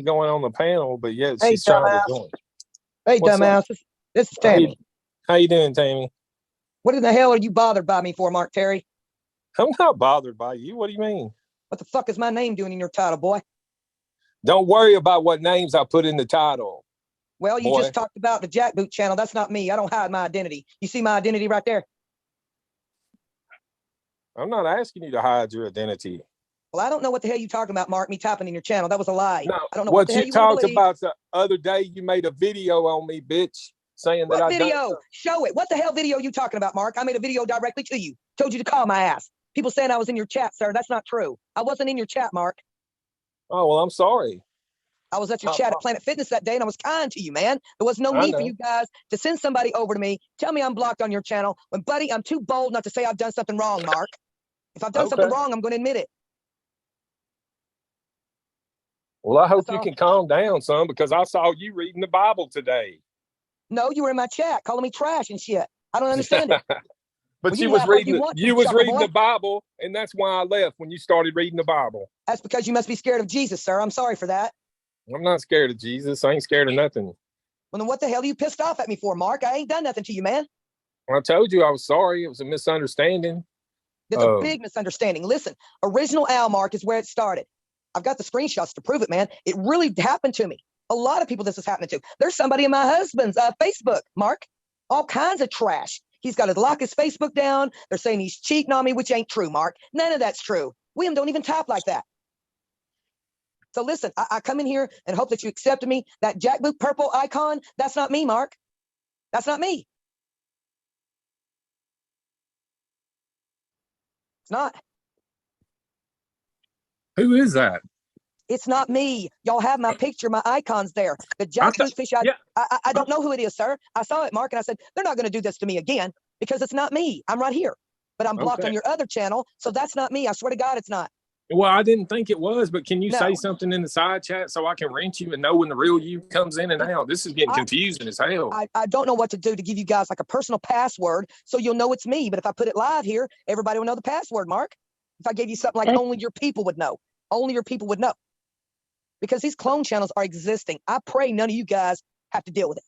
going on the panel, but yet Hey, she's trying to dumbass. join. Hey, What's dumbass. up? This is How you, Tammy. how you doing, Tammy? What in the hell are you bothered by me for, Mark Terry? I'm not bothered by you. What do you mean? What the fuck is my name doing in your title, boy? Don't worry about what names I put in the title. Well, you boy. just talked about the Jackboot channel. That's not me. I don't hide my identity. You see my identity right there? I'm not asking you to hide your identity. Well, I don't know what the hell you talking about, Mark, me tapping in your channel. That was a lie. No, I don't know what the hell you you want to talked believe. about the other day, you made a video on me, bitch, saying that What I video? done something. Show it. What the hell video you talking about, Mark? I made a video directly to you. Told you to call my ass. People saying I was in your chat, sir. That's not true. I wasn't in your chat, Mark. Oh, well, I'm sorry. I was at your chat at Planet Fitness that day, and I was kind to you, man. There was no need for you guys to send somebody over to me, tell me I'm blocked on your channel, when, buddy, I'm too bold not to say I've done something wrong, Mark. If I've done something wrong, I'm going to admit it. Well, I hope you can calm down, son, because I saw you reading the Bible today. No, you were in my chat calling me trash and shit. I don't understand it. But well, you was reading the boy. Bible, and that's why I left when you started reading the Bible. That's because you must be scared of Jesus, sir. I'm sorry for that. I'm not scared of Jesus. I ain't scared of nothing. Well, then what the hell are you pissed off at me for, Mark? I ain't done nothing to you, man. I told you I was sorry. It was a misunderstanding. There's a big misunderstanding. Listen, original Al, Mark, is where it started. I've got the screenshots to prove it, man. It really happened to me. A lot of people this is happening to. There's somebody in my husband's Facebook, Mark. All kinds of trash. He's got to lock his Facebook down. They're saying he's cheating on me, which ain't true, Mark. None of that's true. William don't even type like that. So listen, I come in here and hope that you accept me. That jackboot purple icon, that's not me, Mark. That's not me. It's not. Who is that? It's not me. Y'all have my picture, my icons there. The jackboot fish, I don't know who it is, sir. I saw it, Mark, and I said, they're not going to do this to me again because it's not me. I'm right here. But I'm blocked on your other channel, so that's not me. I swear to God, it's not. Well, I didn't think it was, but can you say something in the side chat so I can rent you and know when the real you comes in and out? This is getting confusing as hell. I don't know what to do to give you guys like a personal password so you'll know it's me. But if I put it live here, everybody will know the password, Mark. If I gave you something like only your people would know. Only your people would know. Because these clone channels are existing. I pray none of you guys have to deal with it.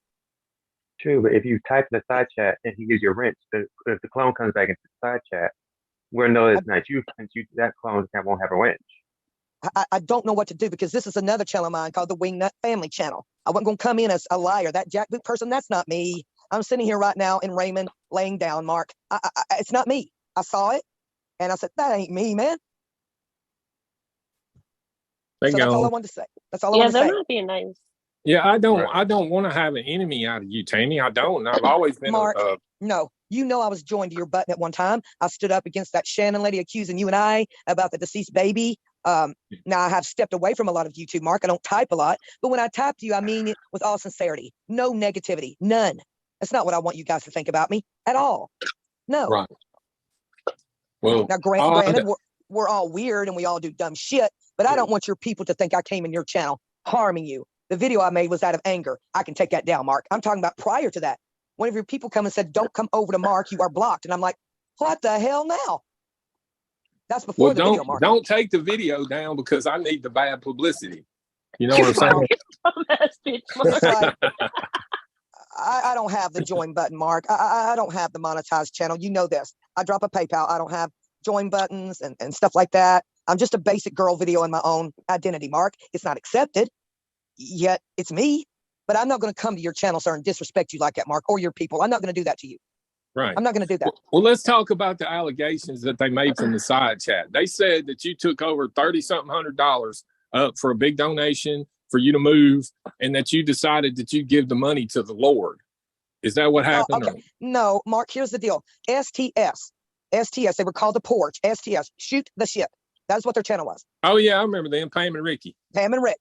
True, but if you type in the side chat and he gives you a wrench, if the clone comes back into the side chat, we'll know it's not you, since that clone won't have a wrench. I don't know what to do because this is another channel of mine called the Wingnut Family Channel. I wasn't going to come in as a liar. That jackboot person, that's not me. I'm sitting here right now in Raymond laying down, Mark. It's not me. I saw it, and I said, that ain't me, man. So that's all I wanted to say. That's all I wanted to say. Yeah, they're not being nice. Yeah, I don't want to have an enemy out of you, Tammy. I don't. I've always been Mark, no. You know I was joined to your button at one time. I stood up against that Shannon lady accusing you and I about the deceased baby. Now I have stepped away from a lot of YouTube, Mark. I don't type a lot. But when I type to you, I mean it with all sincerity. No negativity. None. That's not what I want you guys to think about me at all. No. Right. Well, now, granted, we're all weird and we all do dumb shit, but I don't want your people to think I came in your channel harming you. The video I made was out of anger. I can take that down, Mark. I'm talking about prior to that. One of your people come and said, don't come over to Mark. You are blocked. And I'm like, what the hell now? That's before the video, Mark. Don't take the video down because I need the bad publicity. You know what I'm saying? Like, I don't have the join button, Mark. I don't have the monetized channel. You know this. I drop a PayPal. I don't have join buttons and stuff like that. I'm just a basic girl video in my own identity, Mark. It's not accepted, yet it's me. But I'm not going to come to your channel, sir, and disrespect you like that, Mark, or your people. I'm not going to do that to you. Right. I'm not going to do that. Well, let's talk about the allegations that they made from the side chat. They said that you took over $30-something $100 for a big donation for you to move, and that you decided that you'd give the money to the Lord. Is that what happened? Okay. No, Mark, here's the deal. STS, they were called the Porch. STS, shoot the shit. That's what their channel was. Oh, yeah, I remember them, Pam and Ricky. Pam and Rick.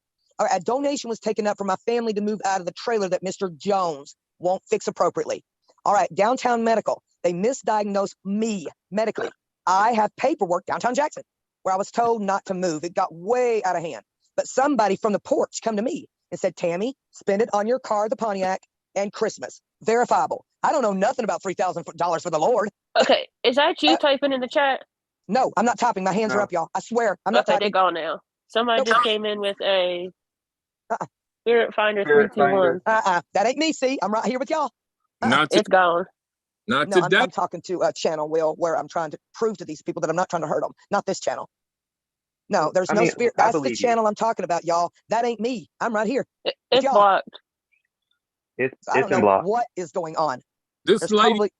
A donation was taken up for my family to move out of the trailer that Mr. Jones won't fix appropriately. All right, Downtown Medical. They misdiagnosed me medically. I have paperwork, Downtown Jackson, where I was told not to move. It got way out of hand. But somebody from the Porch come to me and said, Tammy, spend it on your car, the Pontiac, and Christmas. Verifiable. I don't know nothing about $3,000 for the Lord. Okay, is that you typing in the chat? No, I'm not typing. My hands are up, y'all. I swear, I'm not typing. They're gone now. Somebody just came in with a Spiritfinder Spiritfinder. 321. That ain't me. See, I'm right here with y'all. Not It's gone. not No, today. I'm talking to a channel, Will, where I'm trying to prove to these people that I'm not trying to hurt them. Not this channel. No, there's I no mean, spirit. I That's the believe you. channel I'm talking about, y'all. That ain't me. I'm right here with It's y'all. blocked. It's So I don't in know block. what is going on. This There's lady, probably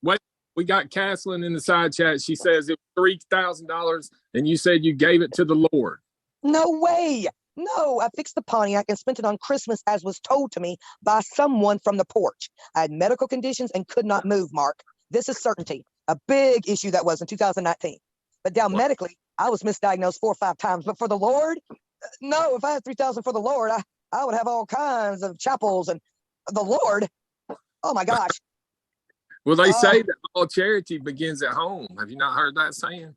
wait, we got Caslin in the side chat. She says it was $3,000, and you said you gave it to the Lord. no way. No, I fixed the Pontiac and spent it on Christmas as was told to me by someone from the porch. I had medical conditions and could not move, Mark. This is certainty. A big issue that was in 2019. But down Wow. medically, I was misdiagnosed 4 or 5 times. But for the Lord, no, if I had 3,000 for the Lord, I would have all kinds of chapels and the Lord. Oh my gosh. Well, they say that all charity begins at home. Have you not heard that saying?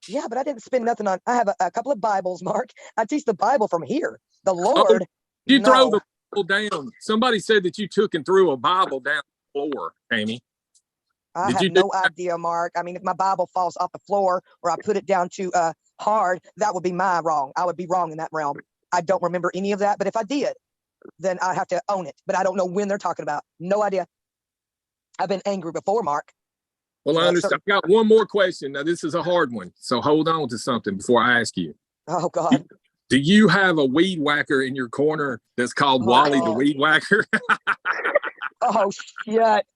Yeah, but I didn't spend nothing on. I have a couple of Bibles, Mark. I teach the Bible from here. The Lord. You throw No, the Bible down. Somebody said that you took and threw a Bible down the floor, Tammy. I Did have you do no idea, Mark. I mean, if my Bible falls off the floor or I put it down too hard, that would be my wrong. I would be wrong in that realm. I don't remember any of that. But if I did, then I have to own it. But I don't know when they're talking about. No idea. I've been angry before, Mark. Well, I understand. I got one more question. Now, this is a hard one, so hold on to something before I ask you. Oh God. Do you have a weed whacker in your corner that's called Wally the Weed Whacker? Oh shit.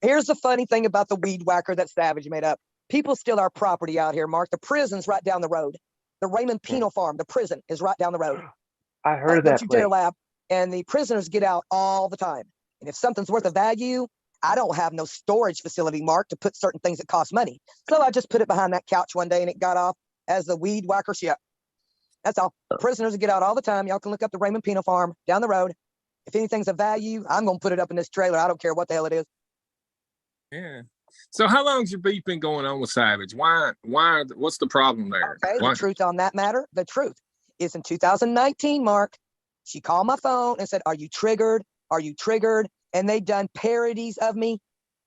Here's the funny thing about the weed whacker that Savage made up. People steal our property out here, Mark. The prison's right down the road. The Raymond Penal Farm, the prison is right down the road. I heard of Don't that you place. dare laugh. And the prisoners get out all the time. And if something's worth of value, I don't have no storage facility, Mark, to put certain things that cost money. So I just put it behind that couch one day and it got off as the weed whacker ship. That's all. Prisoners get out all the time. Y'all can look up the Raymond Penal Farm down the road. If anything's of value, I'm going to put it up in this trailer. I don't care what the hell it is. Yeah. So how long's your beef been going on with Savage? Why, what's the problem there? Okay, Why? the truth on that matter, the truth is in 2019, Mark, she called my phone and said, are you triggered? Are you triggered? And they done parodies of me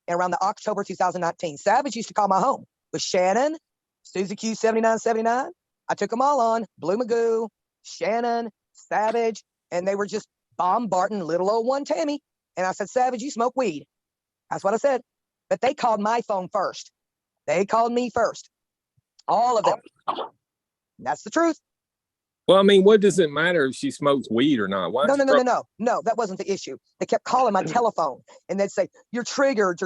around the October 2019. Savage used to call my home with Shannon, Susie Q 7979. I took them all on, Blue Magoo, Shannon, Savage, and they were just bombarding little old one Tammy. And I said, Savage, you smoke weed. That's what I said. But they called my phone first. They called me first. All of them. That's the truth. Well, I mean, what does it matter if she smokes weed or not? Why? No, that wasn't the issue. They kept calling my telephone and they'd say, you're triggered.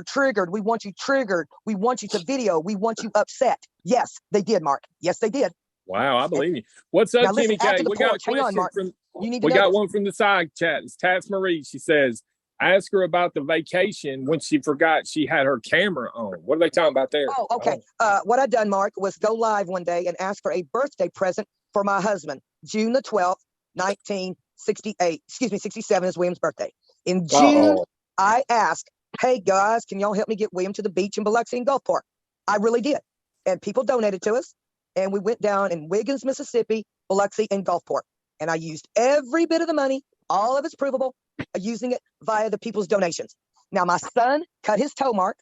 We want you triggered. We want you to video. We want you upset. Yes, they did, Mark. Yes, they did. Wow, I believe you. What's up, Now, listen, Jimmy K? after the We got a porch, hang on, question Mark. from. You need to We know got this. one from the side chat. It's Tats Marie. She says, ask her about the vacation when she forgot she had her camera on. What are they talking about there? Oh, okay. What I done, Mark, was go live one day and ask for a birthday present for my husband. June the 12th, 1968. Excuse me, 67 is William's birthday. In June, I asked, hey, guys, can y'all help me get William to the beach in Biloxi and Gulfport? I really did. And people donated to us. And we went down in Wiggins, Mississippi, Biloxi, and Gulfport. And I used every bit of the money, all of it's provable, using it via the people's donations. Now, my son cut his toe, Mark.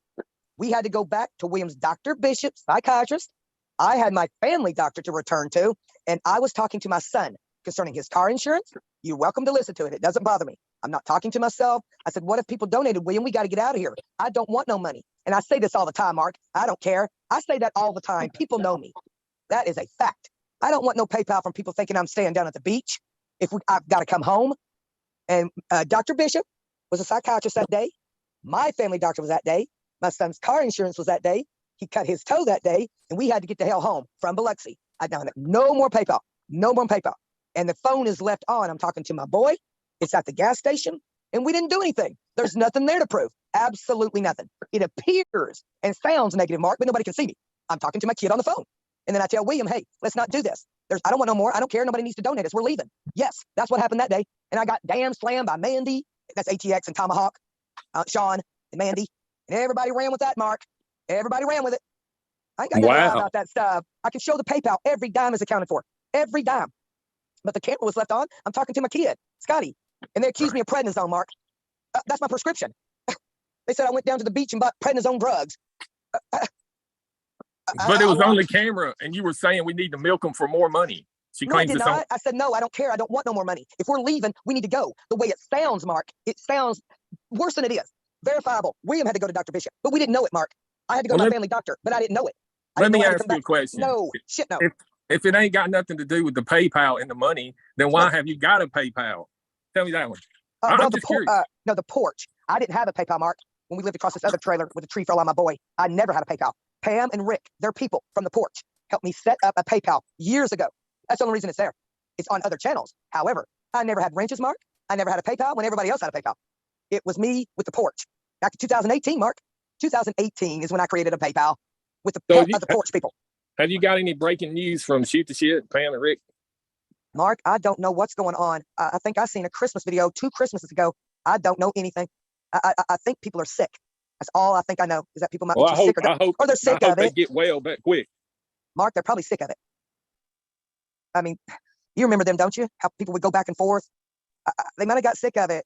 We had to go back to William's Dr. Bishop, psychiatrist. I had my family doctor to return to, and I was talking to my son concerning his car insurance. You're welcome to listen to it. It doesn't bother me. I'm not talking to myself. I said, what if people donated, William? We got to get out of here. I don't want no money. And I say this all the time, Mark. I don't care. I say that all the time. People know me. That is a fact. I don't want no PayPal from people thinking I'm staying down at the beach. I've got to come home. And Dr. Bishop was a psychiatrist that day. My family doctor was that day. My son's car insurance was that day. He cut his toe that day, and we had to get the hell home from Biloxi. I done no more PayPal. No more PayPal. And the phone is left on. I'm talking to my boy. It's at the gas station, and we didn't do anything. There's nothing there to prove. Absolutely nothing. It appears and sounds negative, Mark, but nobody can see me. I'm talking to my kid on the phone. And then I tell William, hey, let's not do this. I don't want no more. I don't care. Nobody needs to donate us. We're leaving. Yes, that's what happened that day. And I got damn slammed by Mandy. That's ATX and Tomahawk, Sean and Mandy. And everybody ran with that, Mark. Everybody ran with it. I ain't got to lie about that stuff. I can show the PayPal. Every dime is accounted for. Every dime. But the camera was left on. I'm talking to my kid, Scotty. And they accused me of prednisone, Mark. That's my prescription. They said I went down to the beach and bought prednisone drugs. But it was only camera, and you were saying we need to milk them for more money. She No, I claims did it's on. not. I said, no, I don't care. I don't want no more money. If we're leaving, we need to go. The way it sounds, Mark, it sounds worse than it is. Verifiable. William had to go to Dr. Bishop, but we didn't know it, Mark. I had to go to my family doctor, but I didn't know it. Let me I had to ask come you a back. question. No, shit, no. If it ain't got nothing to do with the PayPal and the money, then why have you got a PayPal? Tell me that one. I'm just curious. No, the porch. I didn't have a PayPal, Mark, when we lived across this other trailer with a tree fell on my boy. I never had a PayPal. Pam and Rick, they're people from the porch, helped me set up a PayPal years ago. That's the only reason it's there. It's on other channels. However, I never had wrenches, Mark. I never had a PayPal when everybody else had a PayPal. It was me with the porch. Back to 2018, Mark. 2018 is when I created a PayPal with the help of the porch people. Have you got any breaking news from Shoot the Shit, Pam and Rick? Mark, I don't know what's going on. I think I seen a Christmas video 2 Christmases ago. I don't know anything. I think people are sick. That's all I think I know is that people might be sick or they're sick of it. They get well back quick. Mark, they're probably sick of it. I mean, you remember them, don't you? How people would go back and forth. They might have got sick of it.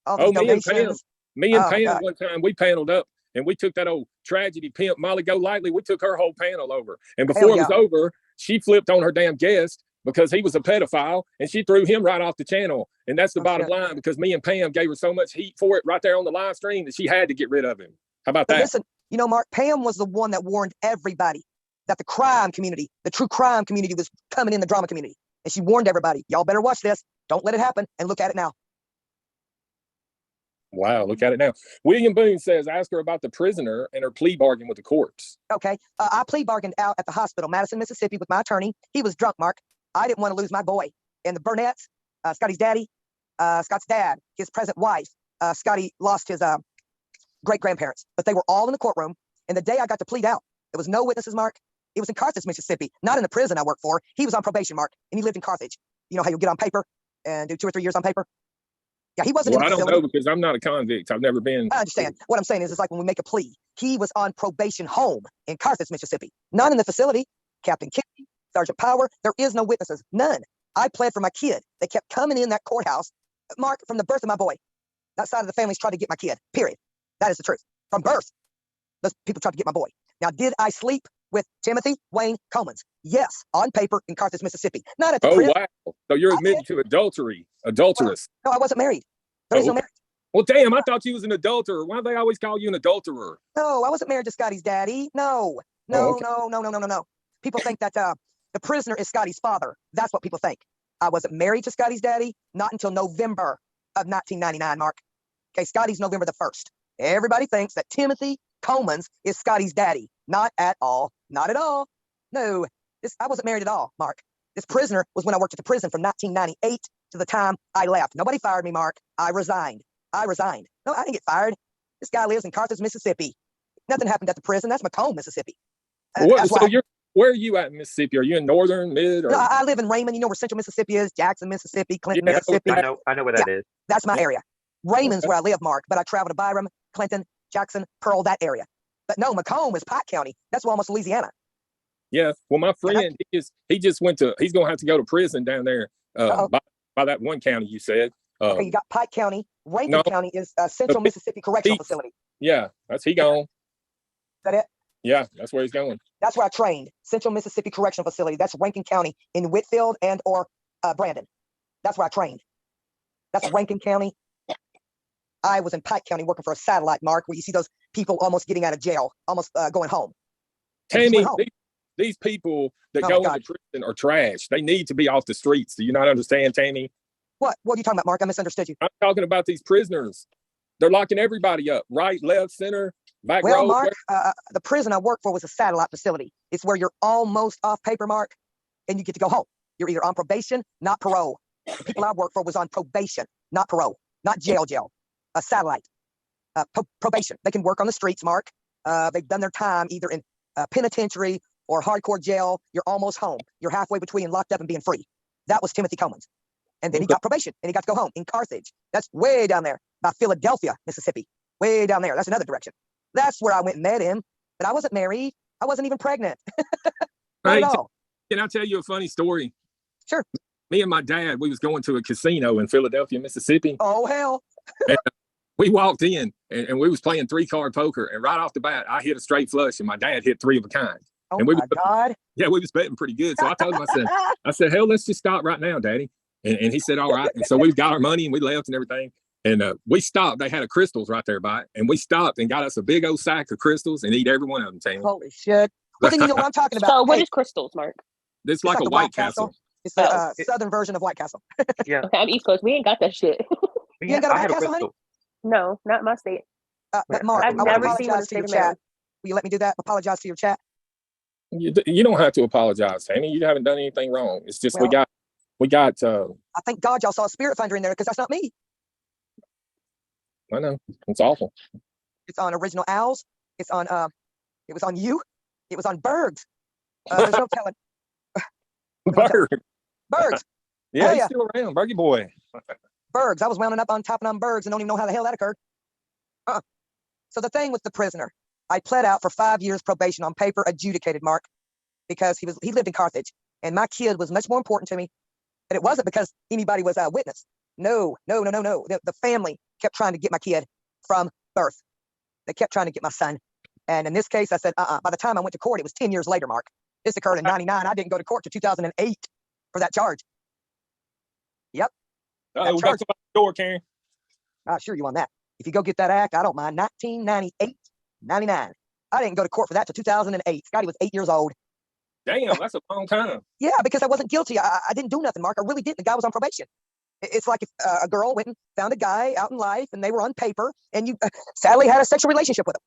All these donations. Me and Pam one time, we paneled up and we took that old tragedy pimp, Molly Golightly. We took her whole panel over. And before it was over, she flipped on her damn guest because he was a pedophile and she threw him right off the channel. And that's the bottom line, because me and Pam gave her so much heat for it right there on the live stream that she had to get rid of him. How about that? Listen, you know, Mark, Pam was the one that warned everybody that the crime community, the true crime community, was coming in the drama community. And she warned everybody, y'all better watch this. Don't let it happen. And look at it now. Wow, look at it now. William Boone says, ask her about the prisoner and her plea bargain with the courts. Okay. I plea bargained out at the hospital, Madison, Mississippi, with my attorney. He was drunk, Mark. I didn't want to lose my boy. And the Burnett's, Scotty's daddy, Scott's dad, his present wife, Scotty lost his great-grandparents. But they were all in the courtroom. And the day I got to plead out, there was no witnesses, Mark. It was in Carthage, Mississippi, not in the prison I worked for. He was on probation, Mark, and he lived in Carthage. You know how you get on paper and do 2 or 3 years on paper? Yeah, he wasn't in the facility. I don't know because I'm not a convict. I've never been. I understand. What I'm saying is it's like when we make a plea. He was on probation home in Carthage, Mississippi, not in the facility. Captain Kennedy, Sergeant Power, there is no witnesses, none. I pled for my kid. They kept coming in that courthouse, Mark, from the birth of my boy. That side of the family's tried to get my kid, period. That is the truth. From birth, those people tried to get my boy. Now, did I sleep with Timothy Wayne Comans? Yes, on paper in Carthage, Mississippi. Not at the prison. Wow. So you're admitting to adulteress. No, I wasn't married. There is no marriage. Well, damn, I thought you was an adulterer. Why do they always call you an adulterer? No, I wasn't married to Scotty's daddy. No. People think that the prisoner is Scotty's father. That's what people think. I wasn't married to Scotty's daddy, not until November of 1999, Mark. Okay, Scotty's November the 1st. Everybody thinks that Timothy Comans is Scotty's daddy. Not at all. Not at all. No, I wasn't married at all, Mark. This prisoner was when I worked at the prison from 1998 to the time I left. Nobody fired me, Mark. I resigned. No, I didn't get fired. This guy lives in Carthage, Mississippi. Nothing happened at the prison. That's Macomb, Mississippi. Where are you at in Mississippi? Are you in northern, mid? Or? No, I live in Raymond. You know where Central Mississippi is? Jackson, Mississippi, Clinton, Mississippi. I know where that is. That's my area. Raymond's where I live, Mark, but I travel to Byram, Clinton, Jackson, Pearl, that area. But no, Macomb is Pike County. That's almost Louisiana. Yeah. Well, my friend, he just went to, he's going to have to go to prison down there by that one county you said. Okay, you got Pike County. Rankin County is Central Mississippi Correctional Facility. Yeah, he gone. Is that it? Yeah, that's where he's going. That's where I trained. Central Mississippi Correctional Facility. That's Rankin County in Whitfield and or Brandon. That's where I trained. That's Rankin County. I was in Pike County working for a satellite, Mark, where you see those people almost getting out of jail, almost going home. Tammy, these people that go into prison are trash. They need to be off the streets. Do you not understand, Tammy? What are you talking about, Mark? I misunderstood you. I'm talking about these prisoners. They're locking everybody up, right, left, center, back row. Well, Mark, the prison I worked for was a satellite facility. It's where you're almost off paper, Mark, and you get to go home. You're either on probation, not parole. The people I worked for was on probation, not parole, not jail. A satellite. Probation. They can work on the streets, Mark. They've done their time either in penitentiary or hardcore jail. You're almost home. You're halfway between locked up and being free. That was Timothy Comans. And then he got probation and he got to go home in Carthage. That's way down there by Philadelphia, Mississippi. Way down there. That's another direction. That's where I went and met him. But I wasn't married. I wasn't even pregnant. Not at all. Can I tell you a funny story? Sure. Me and my dad, we was going to a casino in Philadelphia, Mississippi. Oh, hell. And we walked in and we was playing 3-card poker. And right off the bat, I hit a straight flush and my dad hit 3 of a kind. Oh And we my God. yeah, we was betting pretty good. So I told him, I said, hell, let's just stop right now, Daddy. And he said, all right. And so we got our money and we left and everything. And we stopped. They had a crystals right there by it. And we stopped and got us a big old sack of crystals and eat every one of them, Tammy. Holy shit. Well, then you know what I'm talking about. So what Hey, is crystals, Mark? It's like a the White Castle. It's the southern version of White Castle. Yeah. Okay, I'm East Coast. We ain't got that shit. You ain't got a I White had a Castle, honey? crystal. No, not in my state. But Mark, I've I want to never seen one apologize to in your state of chat. Will you let me do that? Apologize to your chat. You don't have to apologize, Tammy. You haven't done anything wrong. It's just Well, we got I thank God y'all saw a Spiritfinder in there because that's not me. I know. It's awful. It's on Original Owls. It's on it was on you. It was on Bergs. There's no telling. Berg. Bergs. Yeah, Hell he's yeah. still around. Bergie boy. Bergs. I was wounding up on topping on Bergs and don't even know how the hell that occurred. So the thing with the prisoner, I pled out for 5 years probation on paper, adjudicated, Mark, because he lived in Carthage, and my kid was much more important to me. And it wasn't because anybody was a witness. No. The family kept trying to get my kid from birth. They kept trying to get my son. And in this case, I said, By the time I went to court, it was 10 years later, Mark. This occurred in 99. I didn't go to court to 2008 for that charge. Yep. We got somebody at the door, Karen. I'll assure you on that. If you go get that act, I don't mind. 1998, 99. I didn't go to court for that till 2008. Scotty was 8 years old. Damn, that's a long time. Yeah, because I wasn't guilty. I didn't do nothing, Mark. I really didn't. The guy was on probation. It's like if a girl went and found a guy out in life and they were on paper and you sadly had a sexual relationship with him.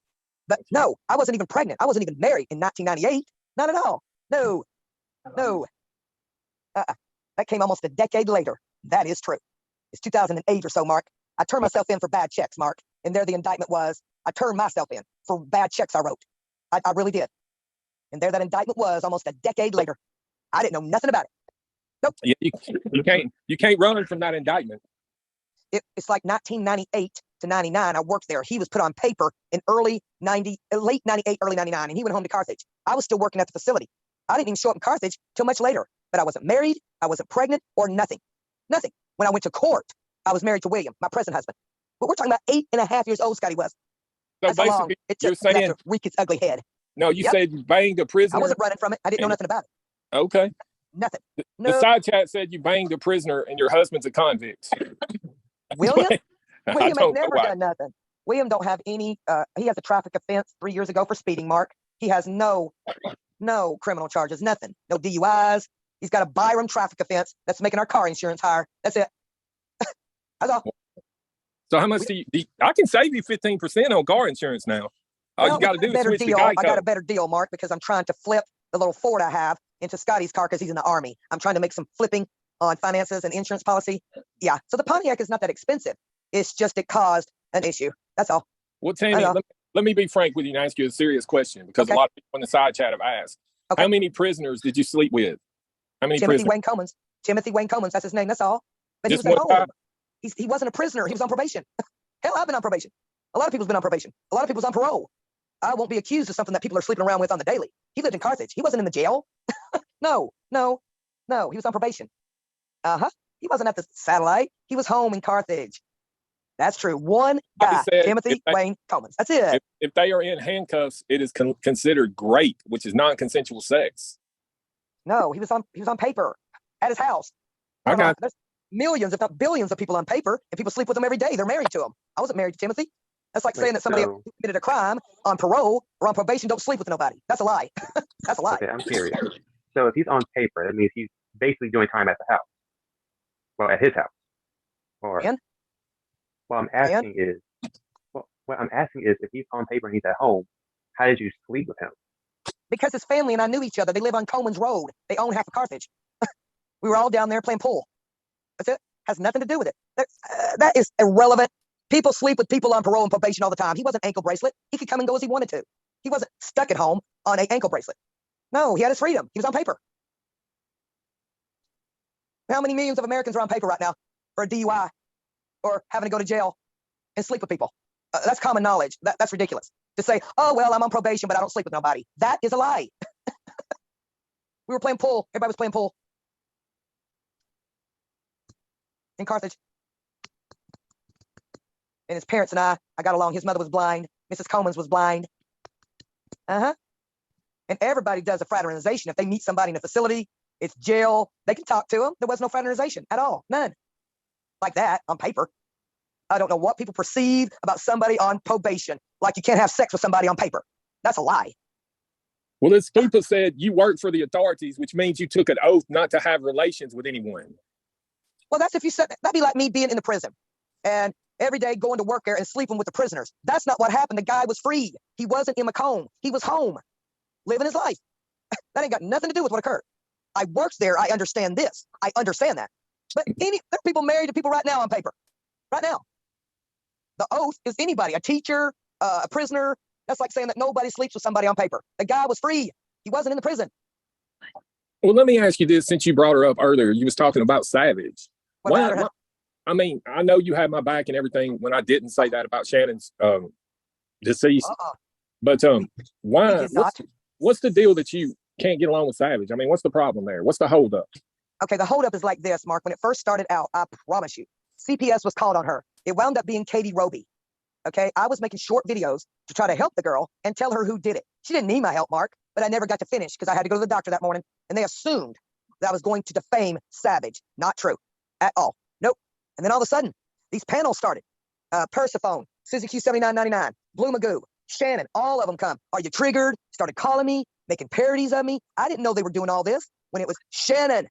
But no, I wasn't even pregnant. I wasn't even married in 1998. Not at all. No. That came almost a decade later. That is true. It's 2008 or so, Mark. I turned myself in for bad checks, Mark. And there the indictment was, I turned myself in for bad checks I wrote. I really did. And there that indictment was almost a decade later. I didn't know nothing about it. Nope. Yeah, you can't run from that indictment. It's like 1998 to 99. I worked there. He was put on paper in late 98, early 99, and he went home to Carthage. I was still working at the facility. I didn't even show up in Carthage till much later. But I wasn't married. I wasn't pregnant or nothing. Nothing. When I went to court, I was married to William, my present husband. But we're talking about 8.5 years old, Scotty was. So That's how long basically, it you're took for that saying to wreak its ugly head. no. You said you banged a I prisoner. wasn't running from it. I didn't know nothing about it. Okay. Nothing. The No. side chat said you banged a prisoner and your husband's a convict. William? I William don't ain't know never why. done nothing. William don't have any, he has a traffic offense 3 years ago for speeding, Mark. He has no criminal charges, nothing. No DUIs. He's got a Byram traffic offense that's making our car insurance higher. That's it. That's all. So how much do you? I can save you 15% on car insurance now. All you got to do is switch to Geico. I got a better deal, Mark, because I'm trying to flip the little Ford I have into Scotty's car because he's in the Army. I'm trying to make some flipping on finances and insurance policy. Yeah. So the Pontiac is not that expensive. It's just it caused an issue. That's all. Well, Tammy, let me be frank with you and ask you a serious question because a lot of people in the side chat have asked. Okay. How many prisoners did you sleep with? How many prisoners? Timothy Wayne Coleman, that's his name. That's all. But he was at home. He wasn't a prisoner. He was on probation. Hell, I've been on probation. A lot of people's been on probation. A lot of people's on parole. I won't be accused of something that people are sleeping around with on the daily. He lived in Carthage. He wasn't in the jail. No. He was on probation. He wasn't at the satellite. He was home in Carthage. That's true. One guy, Timothy Wayne Coleman. That's it. If they are in handcuffs, it is considered rape, which is non-consensual sex. No, he was on paper at his house. There's millions, if not billions, of people on paper, and people sleep with them every day. They're married to him. I wasn't married to Timothy. That's like saying that somebody who committed a crime on parole or on probation don't sleep with nobody. That's a lie. That's a lie. Okay, I'm curious. So if he's on paper, that means he's basically doing time at the house. Well, at his house. Or what I'm asking is if he's on paper and he's at home, how did you sleep with him? Because his family and I knew each other. They live on Coleman's Road. They own half of Carthage. We were all down there playing pool. That's it. Has nothing to do with it. That is irrelevant. People sleep with people on parole and probation all the time. He wasn't ankle bracelet. He could come and go as he wanted to. He wasn't stuck at home on an ankle bracelet. No, he had his freedom. He was on paper. How many millions of Americans are on paper right now for a DUI or having to go to jail and sleep with people? That's common knowledge. That's ridiculous. To say, oh, well, I'm on probation, but I don't sleep with nobody. That is a lie. We were playing pool. Everybody was playing pool in Carthage. And his parents and I got along. His mother was blind. Mrs. Coleman's was blind. And everybody does a fraternization. If they meet somebody in a facility, it's jail, they can talk to them. There was no fraternization at all. None. Like that on paper. I don't know what people perceive about somebody on probation. Like you can't have sex with somebody on paper. That's a lie. Well, this Fupa said you work for the authorities, which means you took an oath not to have relations with anyone. Well, that's if you said, that'd be like me being in the prison and every day going to work there and sleeping with the prisoners. That's not what happened. The guy was free. He wasn't in Macomb. He was home, living his life. That ain't got nothing to do with what occurred. I worked there. I understand this. I understand that. But there are people married to people right now on paper. Right now. The oath is anybody, a teacher, a prisoner. That's like saying that nobody sleeps with somebody on paper. The guy was free. He wasn't in the prison. Well, let me ask you this, since you brought her up earlier, you was talking about Savage. I mean, I know you had my back and everything when I didn't say that about Shannon's deceased. But why? What's the deal that you can't get along with Savage? I mean, what's the problem there? What's the holdup? Okay, the holdup is like this, Mark. When it first started out, I promise you, CPS was called on her. It wound up being Katie Roby. Okay, I was making short videos to try to help the girl and tell her who did it. She didn't need my help, Mark, but I never got to finish because I had to go to the doctor that morning, and they assumed that I was going to defame Savage. Not true at all. Nope. And then all of a sudden, these panels started. Persephone, Suzy Q7999, Blue Magoo, Shannon, all of them come. Are you triggered? Started calling me, making parodies of me. I didn't know they were doing all this when it was Shannon.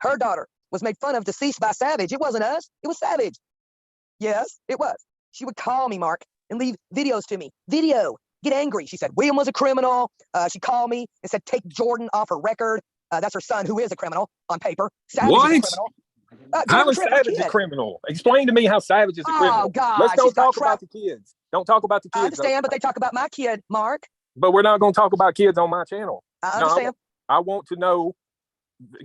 Her daughter was made fun of, deceased by Savage. It wasn't us. It was Savage. Yes, it was. She would call me, Mark, and leave videos to me. Video. Get angry. She said William was a criminal. She called me and said take Jordan off her record. That's her son, who is a criminal on paper. Savage is a criminal. How is Savage a criminal? Explain to me how Savage is a criminal. Oh, God. Let's don't talk about the kids. Don't talk about the kids. I understand, but they talk about my kid, Mark. But we're not going to talk about kids on my channel. I understand. I want to know.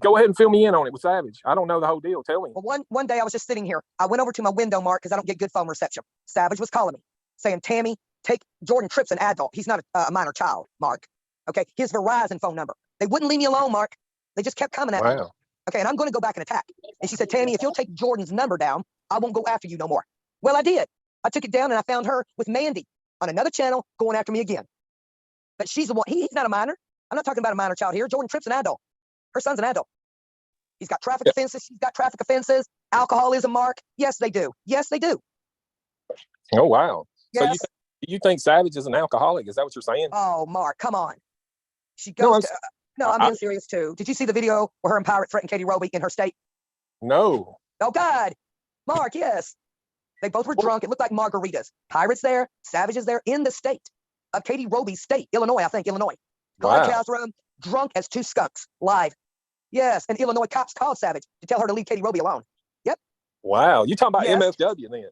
Go ahead and fill me in on it with Savage. I don't know the whole deal. Tell me. Well, one day I was just sitting here. I went over to my window, Mark, because I don't get good phone reception. Savage was calling me, saying, Tammy, take Jordan Tripp's an adult. He's not a minor child, Mark. Okay, his Verizon phone number. They wouldn't leave me alone, Mark. They just kept coming at me. Okay, and I'm going to go back and attack. And she said, Tammy, if you'll take Jordan's number down, I won't go after you no more. Well, I did. I took it down and I found her with Mandy on another channel going after me again. But she's the one. He's not a minor. I'm not talking about a minor child here. Jordan Tripp's an adult. Her son's an adult. He's got traffic offenses. She's got traffic offenses. Alcoholism, Mark. Yes, they do. Yes, they do. Oh, wow. Yes. So you think Savage is an alcoholic? Is that what you're saying? Oh, Mark, come on. She goes I'm being serious too. Did you see the video where her and Pirate threatened Katie Roby in her state? No. Oh, God. Mark, yes. They both were drunk. It looked like margaritas. Pirate's there. Savage is there in the state of Katie Roby's state. Illinois, I think. Illinois. Podcast room, drunk as two skunks. Live. Yes. And Illinois cops called Savage to tell her to leave Katie Roby alone. Yep. Wow. You talking about MFW then?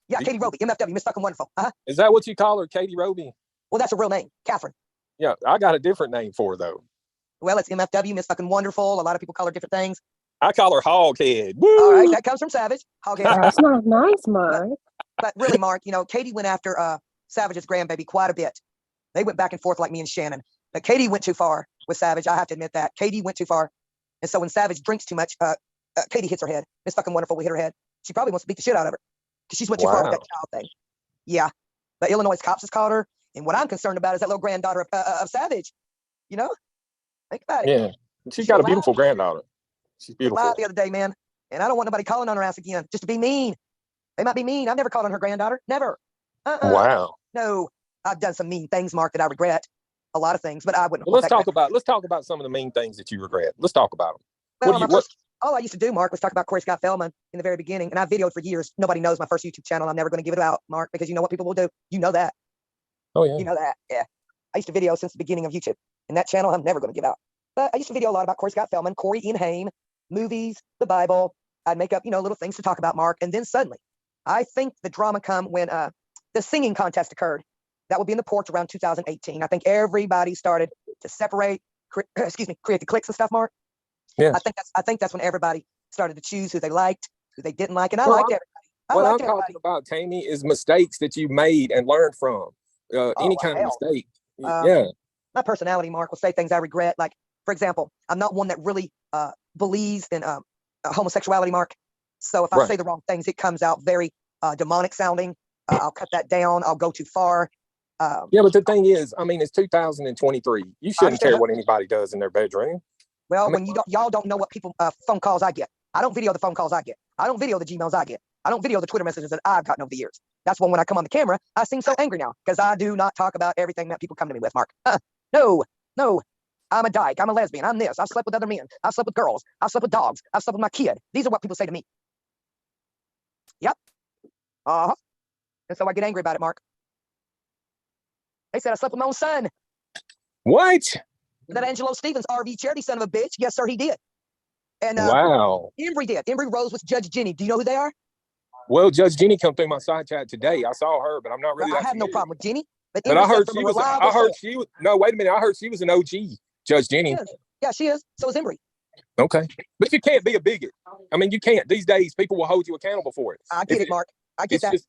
Yeah, Katie Roby. MFW. Miss Fucking Wonderful. Is that what you call her, Katie Roby? Well, that's a real name. Catherine. Yeah. I got a different name for her, though. Well, it's MFW, Miss Fucking Wonderful. A lot of people call her different things. I call her Hoghead. Woo! All right, that comes from Savage. Hoghead. That's not nice, Mark. But really, Mark, Katie went after Savage's grandbaby quite a bit. They went back and forth like me and Shannon. But Katie went too far with Savage. I have to admit that. Katie went too far. And so when Savage drinks too much, Katie hits her head. Miss Fucking Wonderful will hit her head. She probably wants to beat the shit out of her because she's went too far with that child thing. Yeah. The Illinois cops has caught her. And what I'm concerned about is that little granddaughter of Savage. Think about it. Yeah. She's got a beautiful granddaughter. She's beautiful. The other day, man. And I don't want nobody calling on her ass again just to be mean. They might be mean. I've never called on her granddaughter. Never. Wow. No. I've done some mean things, Mark, that I regret. A lot of things, but I wouldn't. Well, let's talk about some of the mean things that you regret. Let's talk about them. Well, all I used to do, Mark, was talk about Corey Scott Feldman in the very beginning, and I videoed for years. Nobody knows my first YouTube channel. I'm never going to give it out, Mark, because you know what people will do. You know that. Oh yeah. You know that. Yeah. I used to video since the beginning of YouTube, and that channel I'm never going to give out. But I used to video a lot about Corey Scott Feldman, Corey Ian Haim, movies, the Bible. I'd make up, little things to talk about, Mark, and then suddenly, I think the drama come when the singing contest occurred. That would be in the porch around 2018. I think everybody started to separate, create the cliques and stuff, Mark. Yeah. I think that's when everybody started to choose who they liked, who they didn't like, and I liked everybody. What I'm talking about, Tammy, is mistakes that you made and learned from. Any kind of mistake. Yeah. My personality, Mark, will say things I regret. Like, for example, I'm not one that really believes in homosexuality, Mark. So if I say the wrong things, it comes out very demonic sounding. I'll cut that down. I'll go too far. Yeah, but the thing is, I mean, it's 2023. You shouldn't care what anybody does in their bedroom. Well, when y'all don't know what people phone calls I get. I don't video the phone calls I get. I don't video the Gmails I get. I don't video the Twitter messages that I've gotten over the years. That's when I come on the camera, I seem so angry now because I do not talk about everything that people come to me with, Mark. No. I'm a dyke. I'm a lesbian. I'm this. I've slept with other men. I've slept with girls. I've slept with dogs. I've slept with my kid. These are what people say to me. Yep. Uh-huh. And so I get angry about it, Mark. They said I slept with my own son. What? That Angelo Stevens RV charity son of a bitch. Yes, sir, he did. And wow. Embry did. Embry Rose with Judge Jenny. Do you know who they are? Well, Judge Jenny come through my side chat today. I saw her, but I'm not really. I have no problem with Jenny. But I heard she was. I heard she was. No, wait a minute. I heard she was an OG. Judge Jenny. Yeah, she is. So is Embry. Okay, but you can't be a bigot. I mean, you can't. These days, people will hold you accountable for it. I get it, Mark. I get that.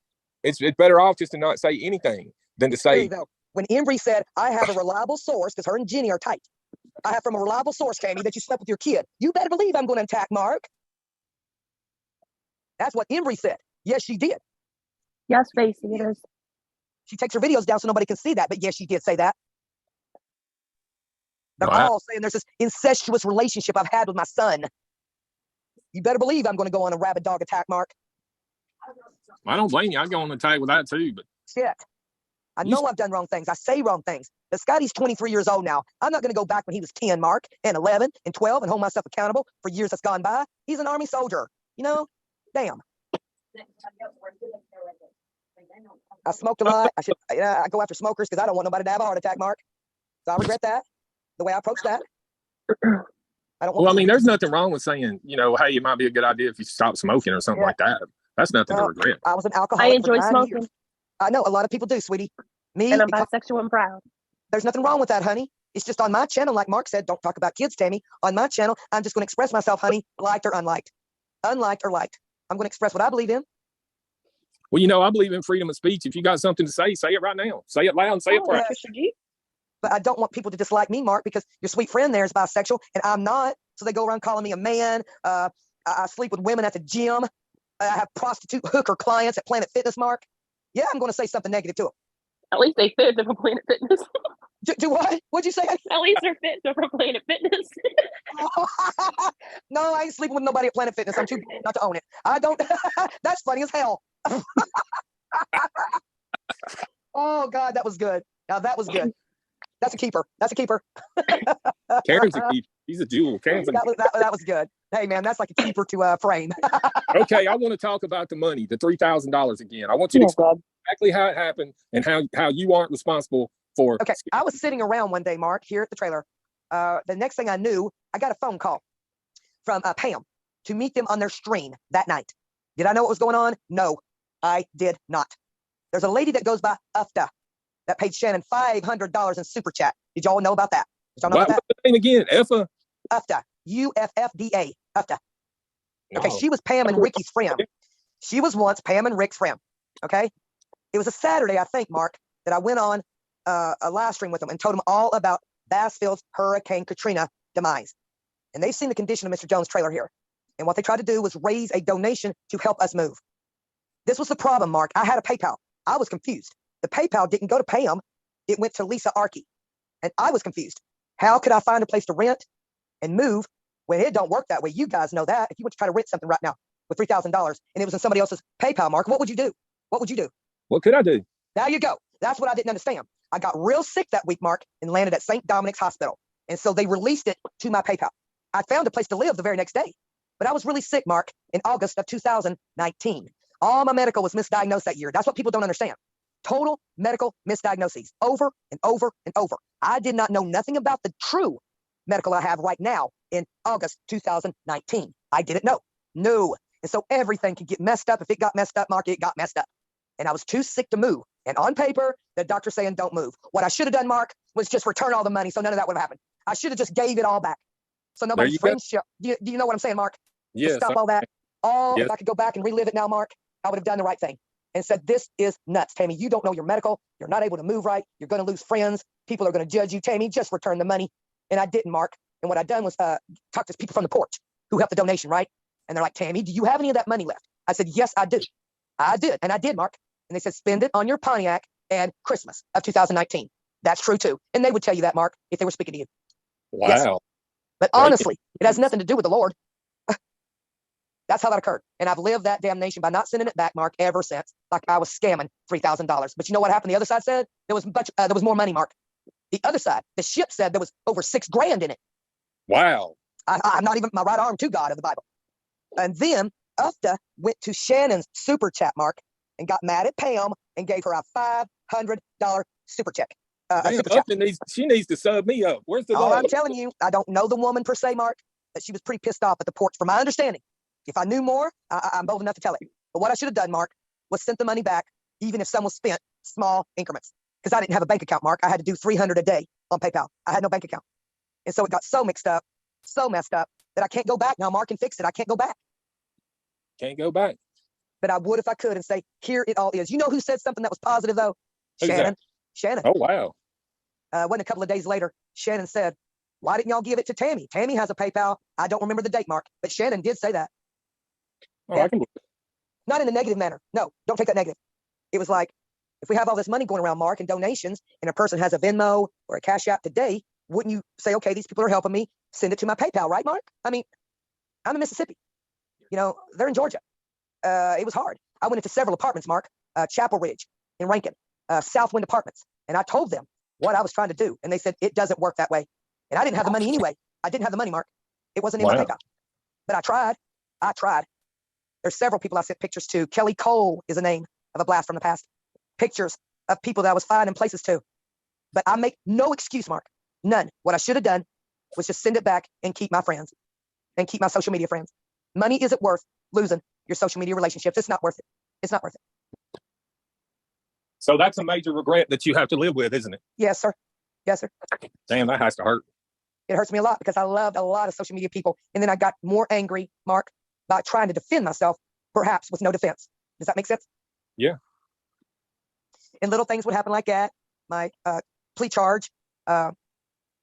It's better off just to not say anything than to say. When Embry said, I have a reliable source, because her and Jenny are tight. I have from a reliable source, Tammy, that you slept with your kid. You better believe I'm going to attack Mark. That's what Embry said. Yes, she did. Yes, Stacey, it is. She takes her videos down so nobody can see that, but yes, she did say that. They're all saying there's this incestuous relationship I've had with my son. You better believe I'm going to go on a rabid dog attack, Mark. I don't blame you. I'd go on the attack with that too, but shit. I know I've done wrong things. I say wrong things. But Scotty's 23 years old now. I'm not going to go back when he was 10, Mark, and 11, and 12, and hold myself accountable for years that's gone by. He's an Army soldier. You know? Damn. I smoked a lot. I go after smokers because I don't want nobody to have a heart attack, Mark. So I regret that, the way I approached that. I mean, there's nothing wrong with saying, you know, hey, it might be a good idea if you stop smoking or something like that. That's nothing to regret. I was an alcoholic. I enjoy smoking. Years. I know a lot of people do, sweetie. Me, and I'm bisexual and proud. There's nothing wrong with that, honey. It's just on my channel, like Mark said, don't talk about kids, Tammy. On my channel, I'm just going to express myself, honey, liked or unliked. Unliked or liked. I'm going to express what I believe in. Well, you know, I believe in freedom of speech. If you got something to say it right now. Say it loud and say it proud. But I don't want people to dislike me, Mark, because your sweet friend there is bisexual and I'm not. So they go around calling me a man. I sleep with women at the gym. I have prostitute hooker clients at Planet Fitness, Mark. Yeah, I'm going to say something negative to them. At least they fit for Planet Fitness. Do what? What'd you say? At least they're fit for Planet Fitness. No, I ain't sleeping with nobody at Planet Fitness. I'm too big not to own it. I don't. That's funny as hell. Oh, God, that was good. Now, that was good. That's a keeper. That's a keeper. Karen's a keeper. He's a jewel. Karen's that was good. Hey, man, that's like a keeper to frame. Okay, I want to talk about the money, the $3,000 again. I want you to explain exactly how it happened and how you aren't responsible for. Okay, I was sitting around one day, Mark, here at the trailer. The next thing I knew, I got a phone call from Pam to meet them on their stream that night. Did I know what was going on? No, I did not. There's a lady that goes by Ufta that paid Shannon $500 in super chat. Did y'all know about that? Did y'all know about that? What's the name again? Effa? Ufta. Uffda. Ufta. Okay, she was Pam and Ricky's friend. She was once Pam and Rick's friend. Okay? It was a Saturday, I think, Mark, that I went on a live stream with them and told them all about Bassfield's Hurricane Katrina demise. And they've seen the condition of Mr. Jones' trailer here. And what they tried to do was raise a donation to help us move. This was the problem, Mark. I had a PayPal. I was confused. The PayPal didn't go to Pam. It went to Lisa Arkey. And I was confused. How could I find a place to rent and move when it don't work that way? You guys know that. If you went to try to rent something right now with $3,000 and it was in somebody else's PayPal, Mark, what would you do? What would you do? What could I do? There you go. That's what I didn't understand. I got real sick that week, Mark, and landed at St. Dominic's Hospital. And so they released it to my PayPal. I found a place to live the very next day. But I was really sick, Mark, in August of 2019. All my medical was misdiagnosed that year. That's what people don't understand. Total medical misdiagnoses over and over and over. I did not know nothing about the true medical I have right now in August 2019. I didn't know. No. And so everything could get messed up. If it got messed up, Mark, it got messed up. And I was too sick to move. And on paper, the doctor's saying don't move. What I should have done, Mark, was just return all the money so none of that would have happened. I should have just gave it all back. So nobody's friendship. Do you know what I'm saying, Mark? Yes. Stop all that. If I could go back and relive it now, Mark, I would have done the right thing and said, this is nuts, Tammy. You don't know your medical. You're not able to move right. You're going to lose friends. People are going to judge you, Tammy. Just return the money. And I didn't, Mark. And what I done was talk to people from the porch who helped the donation, right? And they're like, Tammy, do you have any of that money left? I said, yes, I do. I did. And I did, Mark. And they said, spend it on your Pontiac and Christmas of 2019. That's true too. And they would tell you that, Mark, if they were speaking to you. Wow. Yes. But honestly, it has nothing to do with the Lord. That's how that occurred. And I've lived that damnation by not sending it back, Mark, ever since. Like I was scamming $3,000. But you know what happened? The other side said there was more money, Mark. The other side, the ship said there was over $6 grand in it. Wow. I'm not even my right arm to God of the Bible. And then Ufta went to Shannon's super chat, Mark, and got mad at Pam and gave her a $500 super check. She needs to sub me up. Where's the All love? I'm telling you, I don't know the woman per se, Mark, but she was pretty pissed off at the porch, from my understanding. If I knew more, I'm bold enough to tell it. But what I should have done, Mark, was sent the money back, even if some was spent small increments. Because I didn't have a bank account, Mark. I had to do $300 a day on PayPal. I had no bank account. And so it got so mixed up, so messed up, that I can't go back now, Mark, and fix it. I can't go back. Can't go back. But I would if I could and say, here it all is. You know who said something that was positive, though? Who's that? Shannon. Oh, wow. Wasn't a couple of days later, Shannon said, why didn't y'all give it to Tammy? Tammy has a PayPal. I don't remember the date, Mark, but Shannon did say that. Oh, yeah. I can believe it. Not in a negative manner. No, don't take that negative. It was like, if we have all this money going around, Mark, and donations, and a person has a Venmo or a Cash App today, wouldn't you say, okay, these people are helping me, send it to my PayPal, right, Mark? I mean, I'm in Mississippi. You know, they're in Georgia. It was hard. I went into several apartments, Mark, Chapel Ridge in Rankin, Southwind Apartments, and I told them what I was trying to do, and they said, it doesn't work that way. And I didn't have the money anyway. I didn't have the money, Mark. It wasn't in my PayPal. But I tried. There's several people I sent pictures to. Kelly Cole is a name of a blast from the past. Pictures of people that I was finding places to. But I make no excuse, Mark. None. What I should have done was just send it back and keep my friends and keep my social media friends. Money isn't worth losing your social media relationships. It's not worth it. It's not worth it. So that's a major regret that you have to live with, isn't it? Yes, sir. Yes, sir. Damn, that has to hurt. It hurts me a lot because I loved a lot of social media people. And then I got more angry, Mark, by trying to defend myself, perhaps with no defense. Does that make sense? Yeah. And little things would happen like that. My plea charge,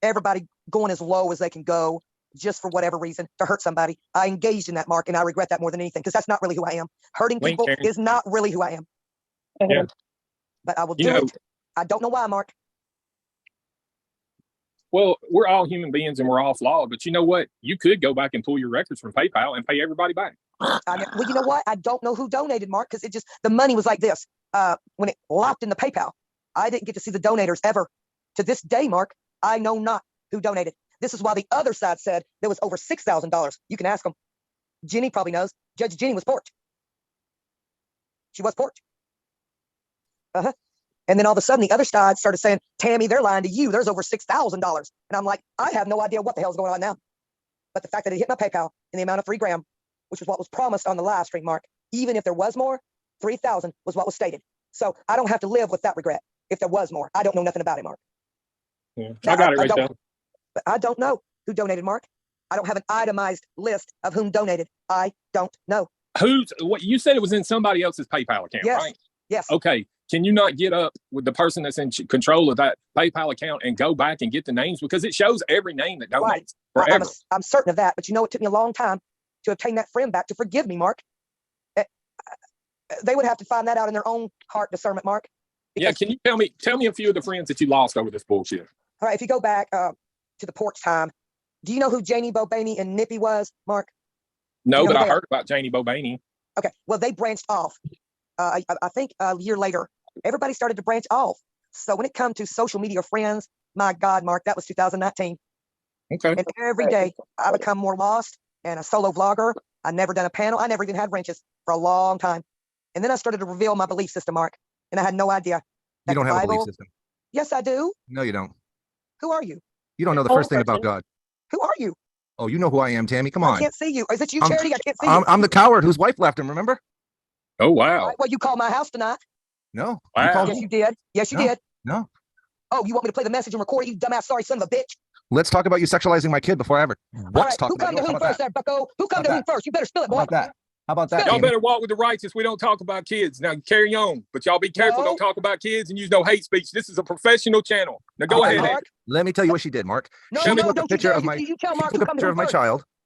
everybody going as low as they can go just for whatever reason to hurt somebody. I engaged in that, Mark, and I regret that more than anything because that's not really who I am. Hurting people is not really who I am. Yeah. But I will do it. I don't know why, Mark. Well, we're all human beings and we're all flawed, but you know what? You could go back and pull your records from PayPal and pay everybody back. Well, you know what? I don't know who donated, Mark, because the money was like this. When it locked in the PayPal, I didn't get to see the donators ever. To this day, Mark, I know not who donated. This is why the other side said there was over $6,000. You can ask them. Jenny probably knows. Judge Jenny was porch. She was porch. And then all of a sudden, the other side started saying, Tammy, they're lying to you. There's over $6,000. And I'm like, I have no idea what the hell's going on now. But the fact that it hit my PayPal in the amount of $3 grand, which was what was promised on the live stream, Mark, even if there was more, 3,000 was what was stated. So I don't have to live with that regret. If there was more, I don't know nothing about it, Mark. Yeah, I got it right down. But I don't know who donated, Mark. I don't have an itemized list of whom donated. I don't know. What you said it was in somebody else's PayPal account, yes. right? Yes. Okay. Can you not get up with the person that's in control of that PayPal account and go back and get the names? Because it shows every name that donates forever. I'm certain of that. But you know, it took me a long time to obtain that friend back to forgive me, Mark. They would have to find that out in their own heart discernment, Mark. Yeah, can you tell me a few of the friends that you lost over this bullshit? All right, if you go back to the porch time, do you know who Janie Bobaney and Nippy was, Mark? No, but I heard about Janie Bobaney. Okay, well, they branched off. I think a year later, everybody started to branch off. So when it comes to social media friends, my God, Mark, that was 2019. Okay. And every day I become more lost and a solo vlogger. I never done a panel. I never even had wrenches for a long time. And then I started to reveal my belief system, Mark. And I had no idea. You don't have a belief system. Yes, I do. No, you don't. Who are you? You don't know the first thing about God. Who are you? Oh, you know who I am, Tammy. Come on. I can't see you. Is it you, Charity? I can't see you. I'm the coward whose wife left him, remember? Oh, wow. Right, well, you called my house tonight. No. Wow. Yes, you did. Yes, you did. No. Oh, you want me to play the message and record it, you dumbass, sorry son of a bitch? Let's talk about you sexualizing my kid before I ever talk who come about to whom first there, bucko? Who come to whom first? You better spill it, boy. How about that? How about that? Y'all better walk with the righteous. We don't talk about kids. Now carry on. But y'all be careful. No. Don't talk about kids and use no hate speech. This is a professional channel. Now go ahead. Mark. Let me tell you what she did, Mark. No, She no, took a don't picture you of my you tell she Mark took who a come to picture whom of my first. child.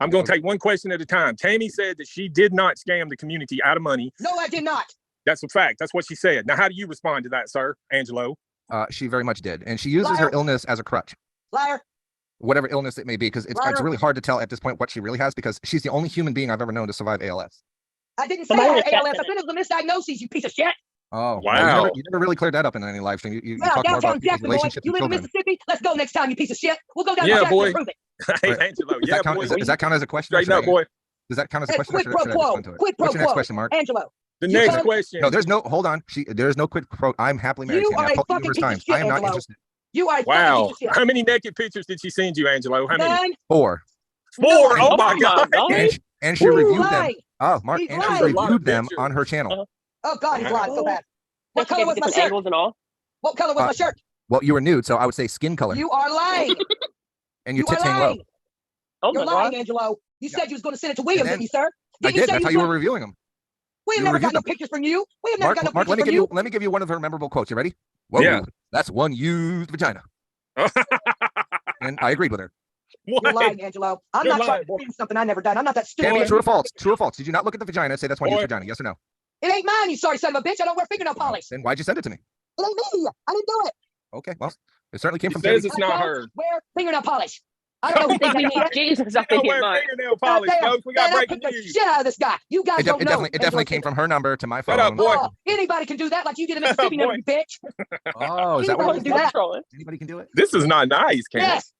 I'm going to take one question at a time. Tammy said that she did not scam the community out of money. No, I did not. That's a fact. That's what she said. Now, how do you respond to that, sir, Angelo? She very much did. And she uses her illness as a crutch. Liar. Whatever illness it may be, because it's really hard to tell at this point what she really has, because she's the only human being I've ever known to survive ALS. I didn't say I had ALS. I said it was a misdiagnosis, you piece of shit. Oh, wow. You never really cleared that up in any live stream. You Yeah, talk more downtown about people's Jackson, boy. relationships You with live in children. Mississippi? Let's go next time, you piece of shit. We'll go down to Yeah, Jackson boy. and prove it. Hey, Angelo. Does that count as a question? Straighten up, boy. Does that count as a question? Quid pro quo. Quid pro What's your next quo. question, Mark? Angelo. The You next come- question. No, there's no. Hold on. There is no quid pro. I'm happily married. You Tammy. are I've a told you fucking numerous piece of times. shit, I am not Angelo. interested. You are a Wow. fucking piece of shit. How many naked pictures did she send you, Angelo? How many? None. 4. 4. Oh my God. And she Ooh, reviewed them. lying. Oh, Mark, He's and she lying. There's a lot of reviewed them pictures. on her channel. Oh God, he's lying so bad. What Don't color you was get my different shirt? angles and all? What color was my shirt? Well, you were nude, so I would say skin color. You are lying. And your You are tits hang low. lying. Oh You're my lying, God. Angelo. You said you was going to send it to William, then- didn't you, sir? I did. say That's how you were was reviewing them. We have you never reviewed got no them. pictures from you. We have never got no Mark, pictures from you. let me give you one of her memorable quotes. You ready? Whoa, Yeah. that's one used vagina. And I agreed with her. You're What? lying, Angelo. I'm You're not trying to lying. spin something I never done. I'm not that stupid. Tammy, true or false? True or false? Did you not look at the vagina and say that's one used Boy. vagina? Yes or no? It ain't mine, you sorry son of a bitch. I don't wear fingernail polish. Then why'd you send it to me? It ain't me. I didn't do it. Okay, well, it certainly came He from says Tammy. it's not I her. don't wear fingernail polish. I don't know I think we what need Jesus up Don't in here, wear Mark. fingernail polish, folks. We got man, I breaking picked the news. shit out of this guy. You guys don't know. It definitely came from her number to my Shut up, phone. boy. Oh, anybody can do that like you did in Shut up, Mississippi, boy. you bitch. Oh, is that Anybody what can it do was? that. Trolling. Anybody can do it? This is not nice, Candace. Yes.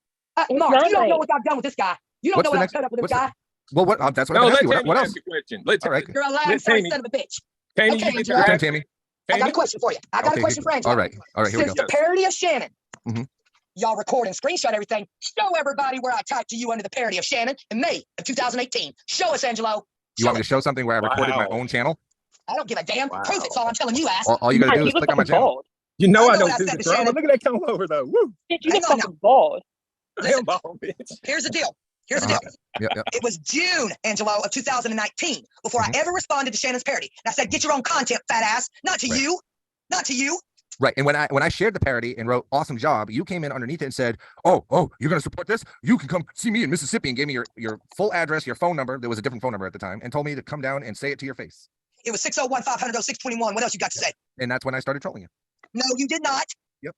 It's Mark, not you don't know nice. what I've done with this guy. You don't What's know the what I've next- done up with this what's the- guy. Well, that's what No, I'm let asking you. Tammy What ask else? the question. Let All right. You're a lying, Let sorry Tammy- son of a bitch. Tammy, Okay, you get Angelo. your Your turn, ask- Tammy. I got a Tammy? question for you. I got a question for Angelo. All right. Here we Since go. the parody of Shannon, Mhm. y'all record and screenshot everything. Show everybody where I typed to you under the parody of Shannon in May of 2018. Show us, Angelo. You want me to show something where I recorded my Wow. own channel? I don't give a damn. Wow. Prove it. So I'm telling you, ass. All you got to Mark, do you is look click on my fucking channel. bald. You know I I know don't what I do said the to drama. Shannon. Look at that comb over though. Woo. Bitch, you Hang look on fucking bald. Listen. Damn ball, bitch. Here's the deal. Here's the deal. Yeah. It was June, Angelo, of 2019 before I ever responded to Shannon's parody. And I said, get your own content, fat ass. Not to Right. you. Not to you. Right. And when I shared the parody and wrote awesome job, you came in underneath it and said, oh, you're going to support this? You can come see me in Mississippi, and gave me your full address, your phone number. There was a different phone number at the time, and told me to come down and say it to your face. It was 601-500-0621. What else you got to say? And that's when I started trolling you. No, you did not. Yep.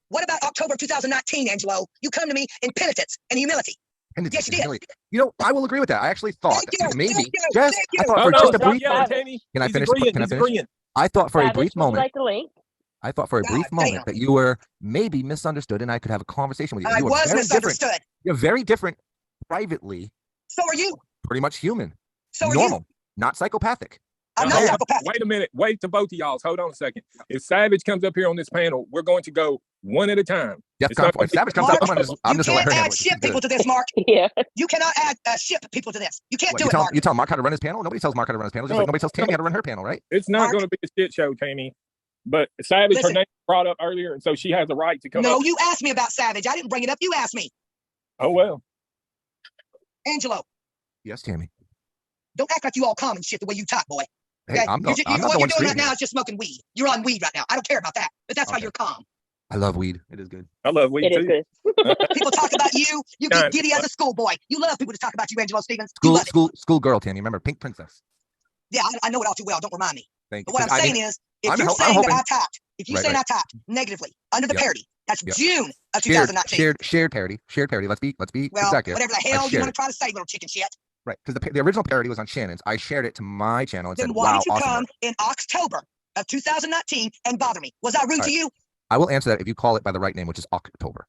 What about October of 2019, Angelo? You come to me in penitence and humility. And Yes, you did. really, I will agree with that. I actually thought Thank you, that maybe thank you, just thank I you. thought Oh for no, just a stop brief yelling, moment. Tammy. Can I He's finish? agreeing. Can I He's finish? agreeing. I thought for a Savage, brief would you moment. like the link? I thought for a God brief damn. moment that you were maybe misunderstood, and I could have a conversation with you. I You were was very different. misunderstood. You're very different privately, So are you. pretty much human, So are normal, you. not psychopathic. I'm Now, not hold on. psychopathic. Wait a minute. Wait to both of y'all. Hold on a second. If Savage comes up here on this panel, we're going to go one at a time. Yes, It's not if Savage gonna comes be- up, I'm just gonna You let can't her handle add it. This ship is good. people to this, Mark. Yeah. You cannot add ship people to this. You can't What, do you it, tell Mark. you tell Mark how to run his panel? Nobody tells Mark how to run his panel. Just like nobody tells Tammy how to run her panel, right? It's not Mark? going to be a shit show, Tammy. But Savage, her Listen. name brought up earlier, and so she has a right to come No, up. you asked me about Savage. I didn't bring it up. You asked me. Oh well. Angelo, Yes, Tammy. don't act like you all calm and shit the way you talk, boy. Hey, I'm not what the you're one doing right screaming. now is just smoking weed. You're on weed right now. I don't care about that, but that's why Okay. you're calm. I love weed. It is good. I love weed It is too. good. People talk about you. You God. get giddy as a schoolboy. You love people to talk about you, Angelo Stevens. You love it. School girl, Tammy. Remember, Pink Princess. Yeah, I know it all too well. Don't remind me. Thank But you. what I'm 'Cause I saying mean, is, if I'm you're ho- I'm saying hoping- that I typed, if you're Right, saying right. I typed negatively under the Yep. parody, that's Yep. June of 2019. shared parody. Let's be Well, consecutive. whatever the I hell you shared want it. to try to say, little chicken shit. Right, because the original parody was on Shannon's. I shared it to my channel and Then said, why "Wow, did you awesome come work." in October of 2019 and bother me? Was I rude All to right. you? I will answer that if you call it by the right name, which is October.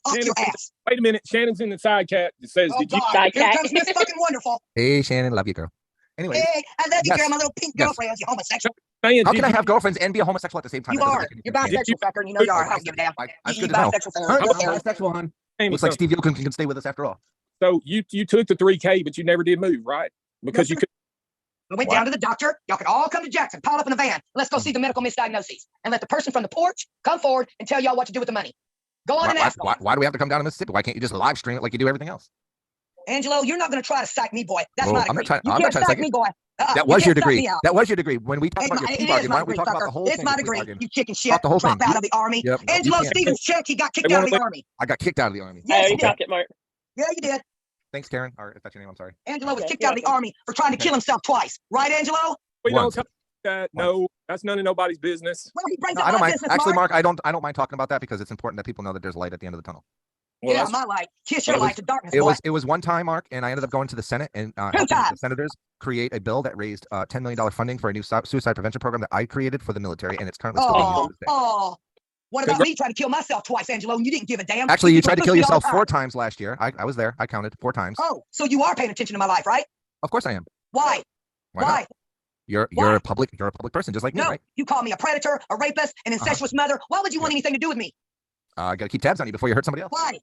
Off your Shannon, ass. Wait a minute. Shannon's in the side cat that says, Oh "Did you?" God, Side here cat. comes Miss fucking Wonderful. Hey, Shannon, love you, girl. Anyway, Hey, I love you, Yes. girl, my little pink Yes. girlfriend. You homosexual. Saying, how did can I you- have girlfriends and be a homosexual at the same time? You That doesn't are. make any You're sense. bisexual, fucker, and you know you are. I don't give a damn. That's You good to know. bisexual, Huh? fucker. I'm Okay. bisexual, hon. Amy Looks like something? Steve Yoakum can stay with us after all. So you took the 3K, but you never did move, right? Because you could. We went Wow. down to the doctor. Y'all could all come to Jackson, pile up in a van. Let's go see the medical misdiagnoses and let the person from the porch come forward and tell y'all what to do with the money. Go on and ask them. Why do we have to come down to Mississippi? Why can't you just live stream it like you do everything else? Angelo, you're not going to try to psych me, boy. That's Oh, my I'm not degree. trying- You I'm not can't trying to psych psych me, boy. That You was your can't psych degree. me out. That was your degree. When we talk about your It plea is bargain, my why don't we degree, talk about the fucker. whole It's thing? my of the plea degree. bargain? You chicken shit. Talk the whole Drop thing. out of the army. Yep, no, you Angelo can't. Stevens check. He got kicked They out wanna of the let- army. I got kicked out of the army. I Yes, already you did. talked it, Mark. Yeah, you did. Thanks, Karen. Or if that's your name, I'm sorry. Angelo was Okay, kicked you're out of the army for trying to Okay. kill himself twice. Right, Angelo? We don't Once. talk that. No, that's none of nobody's business. Well, he brings No, up I don't my mind. business, Actually, Mark. Mark, I don't mind talking about that because it's important that people know that there's light at the end of the tunnel. Well, Yeah, that's- my light. Kiss your It was- light to darkness, It boy. was one time, Mark, and I ended up going to the Senate and helping the times. senators create a bill that raised $10 million funding for a new suicide prevention program that I created for the military, and it's currently still being used Oh, to this day. oh. What about me trying to kill myself twice, Angelo, and you didn't give a damn? Actually, you tried to kill pussy all yourself the time. 4 times last year. I was there. I counted 4 times. Oh, so you are paying attention to my life, right? Of course I am. Why? Why not? You're Why? a public person just like me, No, right? you call me a predator, a rapist, an incestuous mother. Why would you want anything to do with me? I gotta keep tabs on you before you hurt somebody else. Why?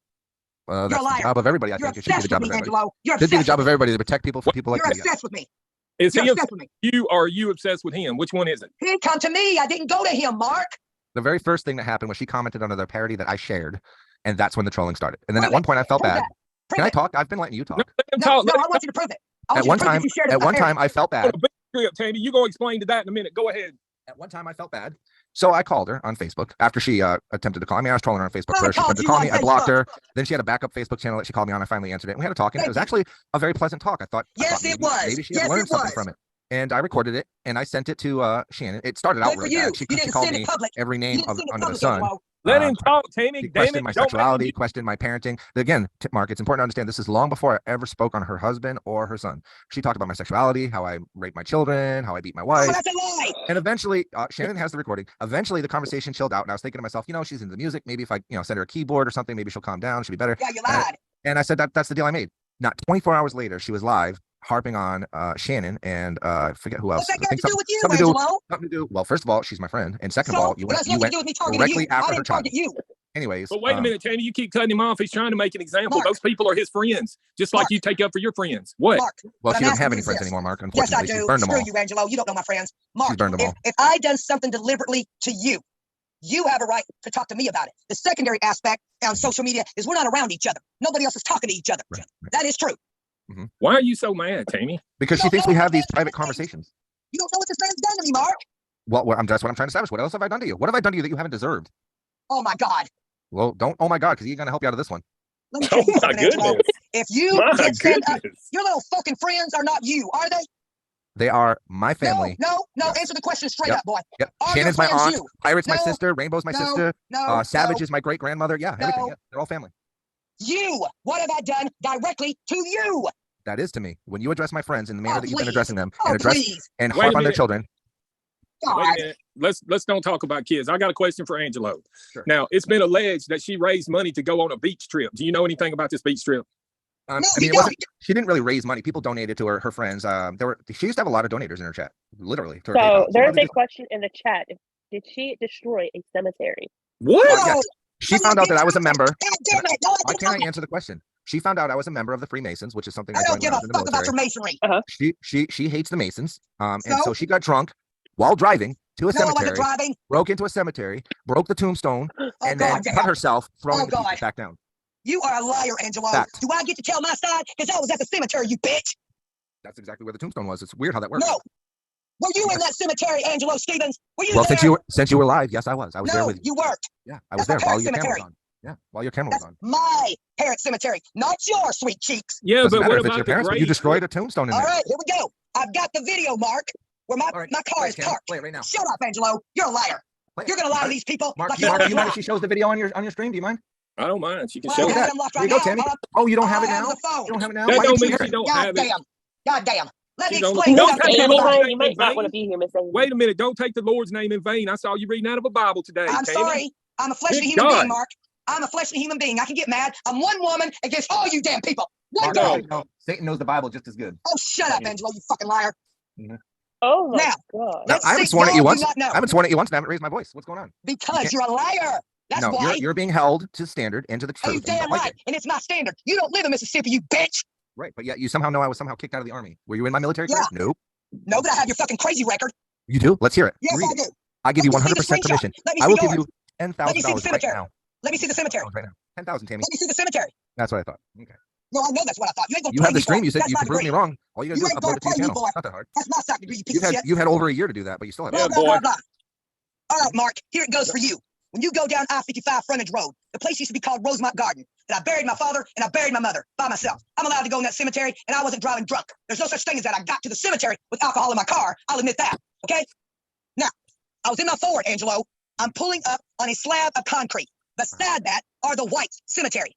That's You're a the liar. job of everybody. I You're think it should be the obsessed job with of me, everybody. Angelo. You're It should be the obsessed job with of me. everybody to protect people from people like You're me. obsessed with me. Is You're he obsessed obsessed with me. with you or are you obsessed with him? Which one is it? He didn't come to me. I didn't go to him, Mark. The very first thing that happened was she commented under the parody that I shared, and that's when the trolling started. And then Prove at one it. point I felt Prove bad. that. Prove Can I it. talk? I've been letting you No, talk. let him No, talk. no, Let him I want you to prove it. I want At you one to prove time, that you shared it at with my one parents. time I felt talk. bad. On a big trip, Tammy. You're going to explain to that in a minute. Go ahead. At one time I felt bad. So I called her on Facebook after she attempted to call me. I was trolling her on Facebook I first. She called attempted to you call on me. I blocked Facebook. her. Then she had a backup Facebook channel that she called me on. I finally answered it. And we had a talk, and it was actually a very pleasant talk. I thought Yes, it was. maybe she had Yes, learned it something was. from it. And I recorded it and I sent it to Shannon. It started out Good for really you. bad. She You didn't called send me it public. every You name didn't send it under the public, sun. Angelo. Let him talk, Tammy. She Damn questioned it. my Don't make him sexuality, questioned my parenting. Again, Mark, it's important to understand this is long before I ever spoke on her husband or her son. She talked about my sexuality, how I raped my children, how I beat my Oh, wife. that's a lie. And eventually, Shannon has the recording. Eventually, the conversation chilled out, and I was thinking to myself, she's into music. Maybe if I, send her a keyboard or something, maybe she'll calm down. She'll be better. Yeah, you lied. And I said that's the deal I made. Not 24 hours later, she was live harping on Shannon and I forget who else. What's that I got think to do with you, something to do, Angelo? something to do. Well, first of all, she's my friend, and second of So, all, it you has went nothing to do with me targeting directly you. after I her didn't child. target you. Anyways, But wait a minute, Tammy. You keep cutting him off. He's trying to make an example. Mark. Those people are his friends, just like Mark. you take up for your friends. What? Mark, well, what she I'm doesn't have asking any you friends is anymore, Mark. yes, I Unfortunately, do. she's burned them Screw all. you, Angelo. You don't know my friends. Mark, She's burned them all. if I done something deliberately to you, you have a right to talk to me about it. The secondary aspect on social media is we're not around each other. Nobody else is talking to each other. Right. That is true. Why are you so mad, Tammy? Because You she don't thinks know we what have this these man's private done to me. conversations. You don't know what this man's done to me, Mark. Well, that's what I'm trying to establish. What else have I done to you? What have I done to you that you haven't deserved? Oh my God. Well, don't. Oh my God, because he's gonna help you out of this one. Let me tell you Oh my something, Angelo. goodness. If you My can stand up, goodness. your little fucking friends are not you, are they? They are my family. No. Yes. Answer the question straight Yep. up, boy. Yep. Are Shannon's your my friends aunt. you? Pirate's my No. sister. Rainbow's my sister. Savage is my great grandmother. Yeah, everything. No. Yeah, they're all family. You. What have I done directly to you? That is to me. When you address my friends in the manner Oh, that you've been please. addressing them Oh, and address please. and Wait harp a on their minute. children. Wait a God. minute. Let's don't talk about kids. I got a question for Angelo. Sure. Now, it's been alleged that she raised money to go on a beach trip. Do you know anything about this beach trip? No, I you mean, it don't. wasn't. She didn't really raise money. People donated to her friends. She used to have a lot of donators in her chat, literally. To her So PayPal. there's probably a question in the chat. Did she destroy a cemetery? What? No. Yes. She found out that I was a member. God damn it. No, Why can't I answer the question? She found out I was a member of the Freemasons, which is something I I don't joined give when I a was in the fuck about military. your masonry. She hates the Masons. And So? so she got drunk while driving to a No, I wasn't cemetery, driving. broke into a cemetery, broke the tombstone, Oh, and then God damn. cut herself, throwing Oh, the pieces God. back down. You are a liar, Angelo. Fact. Do I get to tell my side? Because I was at the cemetery, you bitch. That's exactly where the tombstone was. It's weird how that works. No. Were you in that cemetery, Angelo Stevens? Were you Well, there? since you were live, yes, I was. I was there No, with you. you weren't. Yeah, I was That's there my while your parents' camera was cemetery. on. Yeah, while your camera was That's on. my parents' cemetery, not your sweet cheeks. Yeah, Doesn't but matter what if it's about your the parents, but you grave? destroyed a tombstone in All there. right, here we go. I've got the video, Mark, where my All right, car play is it, Cam. parked. Play it right now. Shut up, Angelo. You're a liar. Play it. You're going to lie All to right. these people Mark, like do you mind you if she shows the video on your stream? Do you mind? I don't mind. She can Well, show I it. have that. it unlocked Here right you go, now. Tammy. Oh, you don't All have I it have now? is a phone. You don't have it now? That Why don't didn't you mean share she it? don't God have it. damn. God damn. Let me She's on- explain Don't something take to the Amy, Lord's everybody. you name might not in want to vain. be here, Miss Amy. Wait a minute. Don't take the Lord's name in vain. I saw you reading out of a Bible today, I'm Tammy. sorry. I'm a fleshly Good human God. being, Mark. I'm a fleshly human being. I can get mad. I'm one woman against all you damn people. One Mark, girl. Satan knows the Bible just as good. Oh, shut up, Angelo, you fucking liar. Oh my Now, God. No, let's I haven't see. sworn at you Y'all once. do not know. I haven't sworn at you once and I haven't raised my voice. What's going on? Because you're a liar. That's No, why. you're being held to standard and to the Oh, you truth. And you damn don't like right. it. And it's my standard. You don't live in Mississippi, you bitch. Right, but yet you somehow know I was somehow kicked out of the army. Were you in my military Yeah. career? Nope. No, but I have your fucking crazy record. You do? Let's hear it. Yes, Read I it. do. I give you Let me see the 100% screenshot. permission. Let me I see will give yours. you $10,000 Let me see the right cemetery. now. Let me see the cemetery. $10,000 right now. 10,000, Tammy. Let me see the cemetery. That's what I thought. Okay. No, I know that's what I thought. You ain't gonna You play have the me, stream. boy. You said That's you my can prove me degree. wrong. All you gotta You do is ain't upload gonna it to your play me, channel. boy. It's not that hard. That's my stock degree, you piece of shit. You've had over a year to do that, but you still Blah, haven't. Yeah, blah, boy. blah, blah. All right, Mark, here it goes for you. When you go down I-55 frontage road, the place used to be called Rosemont Garden, and I buried my father and I buried my mother by myself. I'm allowed to go in that cemetery, and I wasn't driving drunk. There's no such thing as that. I got to the cemetery with alcohol in my car. I'll admit that, okay? Now, I was in my Ford, Angelo. I'm pulling up on a slab of concrete. Beside that are the White Cemetery.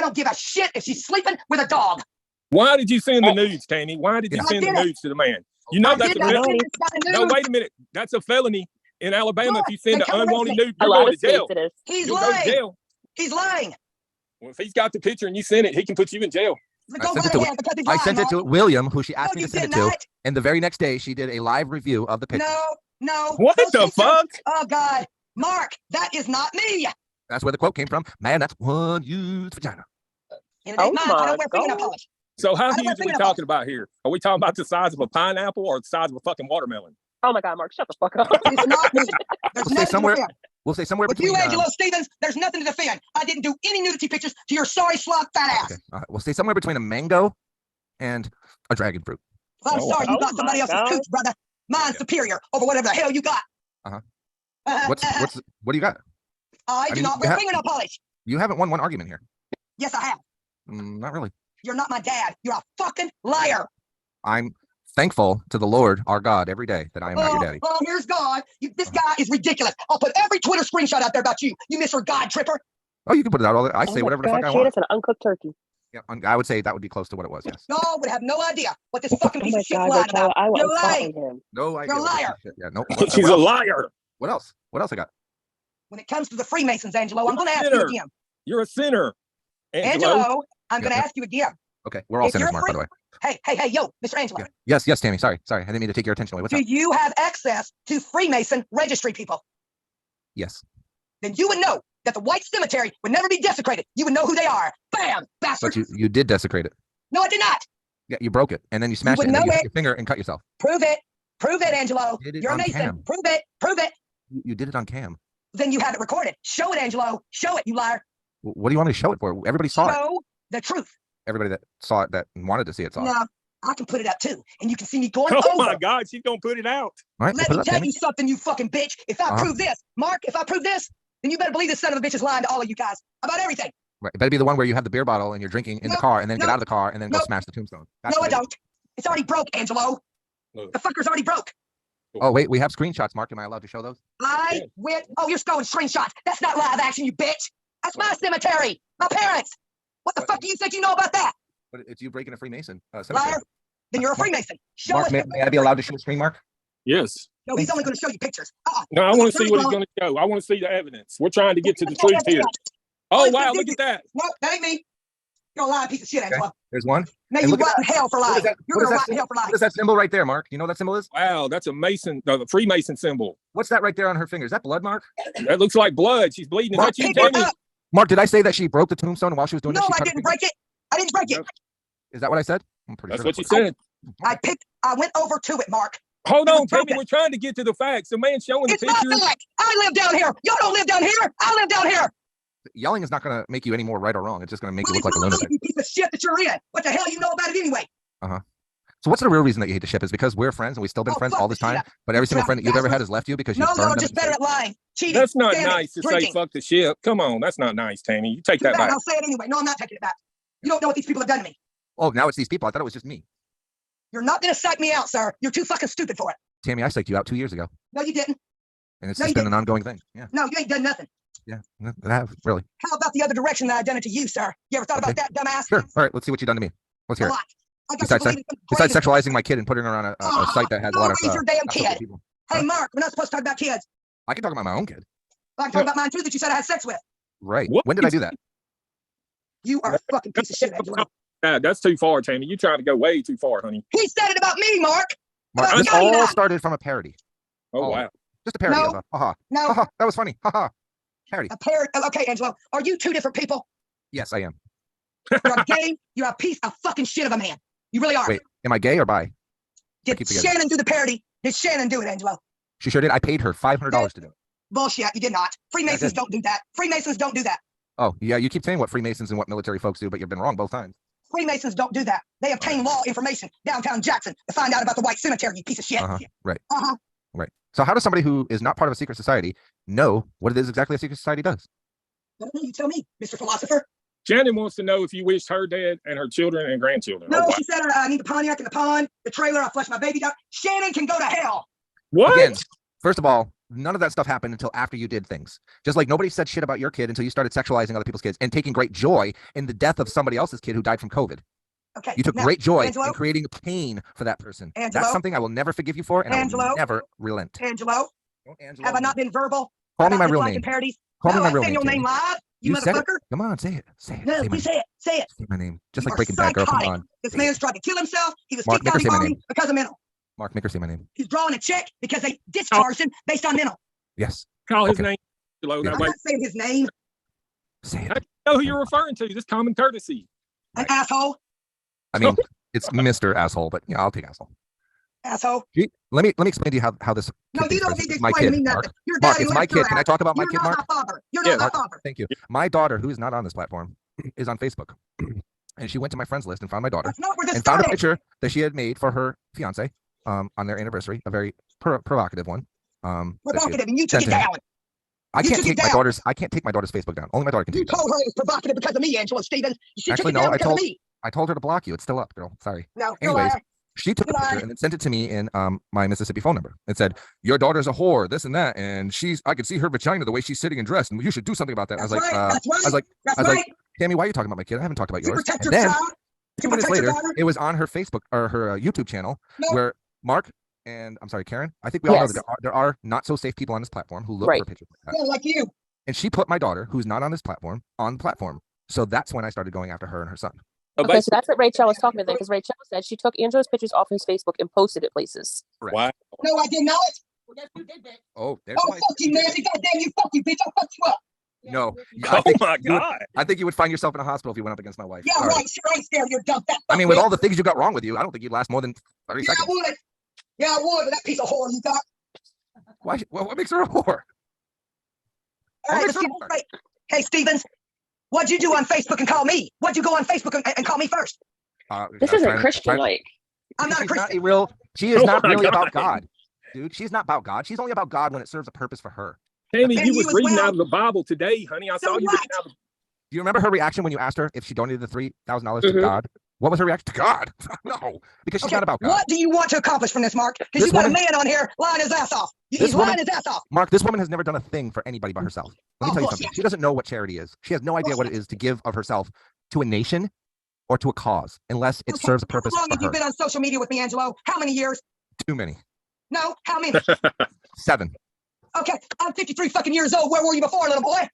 don't give a shit if she's sleeping with a dog. Why did you send the nudes, Tammy? Why did you Yeah. send the I did it. nudes to the man? You know I that's did a not felony. send this guy No, nudes. wait a minute. That's a felony in Alabama. If you send They an come arrest unwanted me. nude, A you're lot going of to states jail. it is. He's You'll go to lying. jail. He's lying. Well, if he's got the picture and you sent it, he can put you in jail. Go right ahead, because he's I lying, sent it Mark. to William, who she asked No, me you to send it did to. not. And the very next day, she did a live review of the picture. No. What those the pictures- fuck? Oh, God. Mark, that is not me. That's where the quote came from. Man, that's one used vagina. And it ain't mine. I my don't wear fingernail God. polish. So how I don't huge want are we fingernail talking about here? Are we talking about the size of a pineapple or the size of a fucking watermelon? Oh my God, Mark, shut the fuck up. It's not me. There's We'll say nothing somewhere- to defend. We'll say somewhere With between. you, Angelo Stevens, there's nothing to defend. I didn't do any nudity pictures to your sorry slot fat ass. Okay. All right. We'll say somewhere between a mango and a dragon fruit. Well, I'm Oh, sorry you oh got somebody my else's God. cooch, brother. Mine's superior over whatever the hell you got. Uh-huh. What do you got? I I do mean, not you wear have- fingernail polish. You haven't won one argument here. Yes, I have. Not really. You're not my dad. You're a fucking liar. I'm thankful to the Lord, our God, every day that I am not your daddy. Oh, here's God. This guy is ridiculous. I'll put every Twitter screenshot out there about you. You Mr. God Tripper. Oh, you can put it out all. I Oh say my whatever the God, fuck I Shannon, want. it's an uncooked turkey. Yeah, I would say that would be close to what it was. Yes. Y'all would have no idea what this fucking Oh piece my of shit God, lied that's how about. I You're was lying. following him. No idea. You're a what this liar. shit- Yeah. No. She's a liar. What else? What else I got? When it comes to the Freemasons, Angelo, I'm going to ask you Sinner. again. You're a sinner. Angelo, I'm going to Yeah. ask you again. Okay, we're all If sinners, you're Mark. By the way. Hey, yo, Mr. Angelo. Yeah. Yes, Tammy. Sorry, I didn't mean to take your attention away. What's Do up? you have access to Freemason registry people? Yes, Then you would know that the white cemetery would never be desecrated. You would know who they are. Bam, bastard. but you did desecrate it. No, I did not. Yeah, you broke it, and then you smashed it, would and then know you hit it. your finger and cut yourself. Prove it. Prove it, Angelo. Did it You're a on Mason. cam. Prove it. Prove it. You did it on cam. Then you have it recorded. Show it, Angelo. Show it, you liar. What do you want me to show it for? Everybody saw it. Show the truth. Everybody that saw it, that wanted to see it, saw it. No, I can put it up too. And you can see me going Oh over. my God, she's gonna put it out. All right, Let put me it up, tell Tammy. you something, you fucking bitch. If I Uh-huh. prove this, Mark, if I prove this, then you better believe this son of a bitch is lying to all of you guys about everything. Right. It better be the one where you have the beer bottle and you're drinking in the No, car, and then get no, out of the car and then go no. smash the tombstone. That's No, what I it is. don't. It's already broke, Angelo. No. The fucker's already broke. Oh wait, we have screenshots, Mark. Am I allowed to show those? I went. Oh, you're showing screenshots. That's not live action, you bitch. That's my cemetery. My parents. What the What? fuck do you think you know about that? But it's you breaking a Freemason cemetery. Liar. Then you're a Freemason. Show Mark, us. may I be allowed to show a screen, Mark? Yes. No, he's only going to show you pictures. No, I want to see what he's gonna show. I want to see the evidence. We're trying to get to the truth here. Oh wow, look at that. No, that ain't me. You're a lying piece of shit, Angelo. There's one. May And you look at rot in hell for What lying. is that- You're what is going to that rot in hell for lying. What is that symbol right there, Mark? You know what that symbol is? Wow, that's a Mason, the Freemason symbol. What's that right there on her finger? Is that blood, Mark? That looks like blood. She's bleeding. Is Mark, that you, Pick it Jamie? up. Mark, did I say that she broke the tombstone while she was doing No, this? She I cut her didn't finger? break it. I didn't break it. Is that what I said? I'm pretty That's sure. what you said. I went over to it, Mark. Hold It was on, Tammy. broken. We're trying to get to the facts. The man showing the It's my pictures. fact. I live down here. Y'all don't live down here. I live down here. Yelling is not going to make you any more right or wrong. It's just going to make you Well, look like a it's not lunatic. you piece of shit that you're in. What the hell you know about it anyway? So what's the real reason that you hate the ship? Is because we're friends and we've still been Oh, friends fuck all this the shit time, up. but every single Trap friend that you've ever had bastards. has left you because you No, burned you're them. just better at lying, cheating. That's not scamming, nice to say drinking. fuck the ship. Come on, that's not nice, Tammy. You take Too that bad. back. I'll say it anyway. No, I'm not taking it back. You don't know what these people have done to me. Oh, now it's these people. I thought it was just me. You're not going to psych me out, sir. You're too fucking stupid for it. Tammy, I psyched you out 2 years ago, No, you didn't. and it's No, just you been didn't. an ongoing thing. Yeah, No, you ain't done nothing. I have really. How about the other direction that I've done it to you, sir? You ever thought about that, dumbass? Sure. All right, let's see what you've done to me. Let's A hear it. lot. I got Besides you believing some Besides crazy- sexualizing my kid and putting her on a site that has a Go lot of raise your damn sexual kid. people. Hey, Huh? Mark, we're not supposed to talk about kids. I can talk about my own kid. I can talk about mine too that you said I had sex with. Right. What? When did I do that? You are a fucking piece of shit, Angelo. That's too far, Tammy. You're trying to go way too far, honey. He said it about me, Mark. Mark, About this Johnny and all I. started from a parody. Oh Oh. wow. Just a parody No. of a haha. No, Haha. That was funny. Haha. Parody. a parrot. Okay, Angelo, are you two different people? Yes, I am. You're a gay. You're a piece of fucking shit of a man. You really are. Wait, am I gay or bi? Did keep forgetting. Shannon do the parody? Did Shannon do it, Angelo? She sure did. I paid her $500 to do it. Bullshit. You did not. Freemasons did. don't do that. Freemasons don't do that. Oh, yeah, you keep saying what Freemasons and what military folks do, but you've been wrong both times. Freemasons don't do that. They obtain law information downtown Jackson to find out about the white cemetery, you piece of shit. Uh-huh. Right. Uh-huh. Right. So how does somebody who is not part of a secret society know what it is exactly a secret society does? I don't know, you tell me, Mr. Philosopher. Shannon wants to know if you wished her dead and her children and grandchildren. No, Oh, wow. she said I need the Pontiac in the pond, the trailer, I'll flush my baby down. Shannon can go to hell. What? Again, first of all, none of that stuff happened until after you did things. Just like nobody said shit about your kid until you started sexualizing other people's kids and taking great joy in the death of somebody else's kid who died from COVID. Okay. You took now, great joy Angelo? in creating pain for that person. Angelo? That's something I will never forgive you for, and I Angelo? will never relent. Angelo, Don't Angelo have I me. not been verbal? Call me about my this real liking name. Parodies? Call me No, my I'm real saying name. your name Tammy. live. You said it. motherfucker. Come on, say it. Say it. No, say my you name. say it. Say it. Say my name. Just You like are Breaking Bad, girl. Come psychotic. on. This Say man's it. tried to kill himself. He was Mark, kicked make her out of say my the army name. because of mental. Mark, make her say my name. He's drawing a check because they discharged him based on mental. Yes. Call his Okay. name. Angelo. Yeah. That I'm way, not saying his name. Say I it. know who you're referring to. This common courtesy. An asshole. I mean, it's Mr. Asshole, but yeah, I'll take asshole. Asshole. Let me explain to you how this. No, kid you thinks don't first. need to It's my explain to kid, me Mark. nothing. Your Mark, daddy it's my left your kid. Can I ass. talk about my You're kid, not Mark? my father. You're Yeah, not my Mark, father. thank you. My daughter, who is not on this platform, is on Facebook, and she went to my friends list and found my daughter That's not where this and found a started. picture that she had made for her fiance on their anniversary, a very provocative one. that she had Provocative, and you took it sent to him. down. I You can't took it take my down. daughter's. I can't take my daughter's Facebook down. Only my daughter can You take it down. told her it was provocative because of me, Angelo Stevens. She Actually, took it no. down because of me. I told her to block you. It's still up, girl. Sorry. No, you're Anyways, lying. she took a You picture lied. and then sent it to me in my Mississippi phone number. It said, "Your daughter's a whore, this and that, and I could see her vagina the way she's sitting and dressed, and you should do something about that." That's I was like, right. That's right. I was like, That's I was right. like, Tammy, why are you talking about my kid? I haven't talked about To yours. protect And your then child. To 2 minutes protect your later, daughter. it was on her Facebook or her YouTube channel No. where Mark and I'm sorry, Karen. I think we all know Yes. that there are not so safe people on this platform who look Right. for pictures like that. Yeah, like you. And she put my daughter, who's not on this platform, on the platform. So that's when I started going after her and her son. Oh, Okay, so that's what Rachel was talking about then, because Rachel said she took Angelo's pictures off his Facebook and posted it places. Correct. wow. No, I did not. Well, yes, you did that. Oh, there's Oh, my. fuck you, Nancy. Goddamn you, fuck you, bitch. I'll fuck you up. No. Oh my God. I think you would find yourself in a hospital if you went up against my wife. Yeah, Sorry. right. Sure ain't scared. You're dumb. Fat I mean, fuck with bitch. all the things you got wrong with you, I don't think you'd last more than 30 Yeah, I seconds. would. Yeah, I would. But that piece of whore you got. Why? What makes her a whore? All right, makes let's her get a whore? straight. Hey, Stevens, what'd you do on Facebook and call me? What'd you go on Facebook and call me first? This isn't Christian like. I'm not a She's Christian. she is Oh not my really about God. God, dude. She's not about God. She's only about God when it serves a purpose for her. Tammy, And you you was as reading well. out of the Bible today, honey. I saw So you what? reading out of Do you remember her reaction when you asked her if she donated the $3,000 to Mhm. God? What was her reaction to God? No, because she's Okay, not about God. what do you want to accomplish from this, Mark? Because This you got woman- a man on here lying his ass off. This He's lying woman- his ass off. Mark, this woman has never done a thing for anybody but herself. Let me Oh, tell you bullshit. something. She doesn't know what charity is. She has no idea what it is to give of herself to a nation or to a cause, unless it Okay, serves a purpose How long for have you her. been on social media with me, Angelo? How many years? Too many. No, how many? 7. Okay, I'm 53 fucking years old. Where were you before, little boy?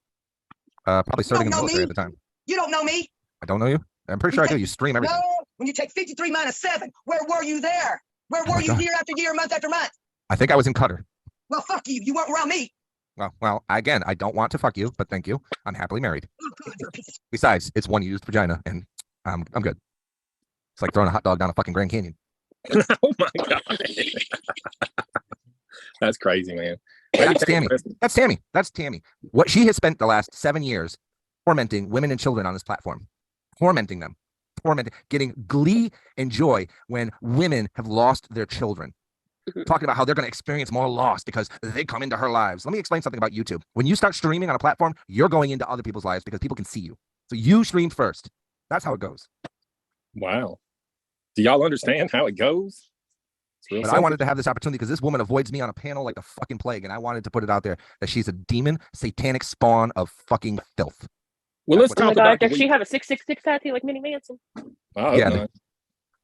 Probably serving in the know military me? at the time. You don't know me. I don't know you. I'm pretty sure I do. You stream everything. No, when you take 53 minus 7, where were you there? Where Oh were my you God. year after year, month after month? I think I was in Qatar. Well, fuck you. You weren't around me. Well, again, I don't want to fuck you, but thank you. I'm happily married. Oh, God, you're a piece of Besides, it's one used vagina, and I'm good. It's like throwing a hot dog down a fucking Grand Canyon. Oh my God. That's crazy, man. That's Tammy. That's Tammy. That's Tammy. What she has spent the last 7 years tormenting women and children on this platform, tormenting them, getting glee and joy when women have lost their children. Talking about how they're going to experience more loss because they come into her lives. Let me explain something about YouTube. When you start streaming on a platform, you're going into other people's lives because people can see you. So you stream first. That's how it goes. Wow. Do y'all understand how it goes? It's real But I simple. wanted to have this opportunity because this woman avoids me on a panel like the fucking plague, and I wanted to put it out there that she's a demon, satanic spawn of fucking filth. Well, let's That's Oh talk my about God, the does she have a 666 tattoo like Minnie Manson? Oh, Yeah, no. If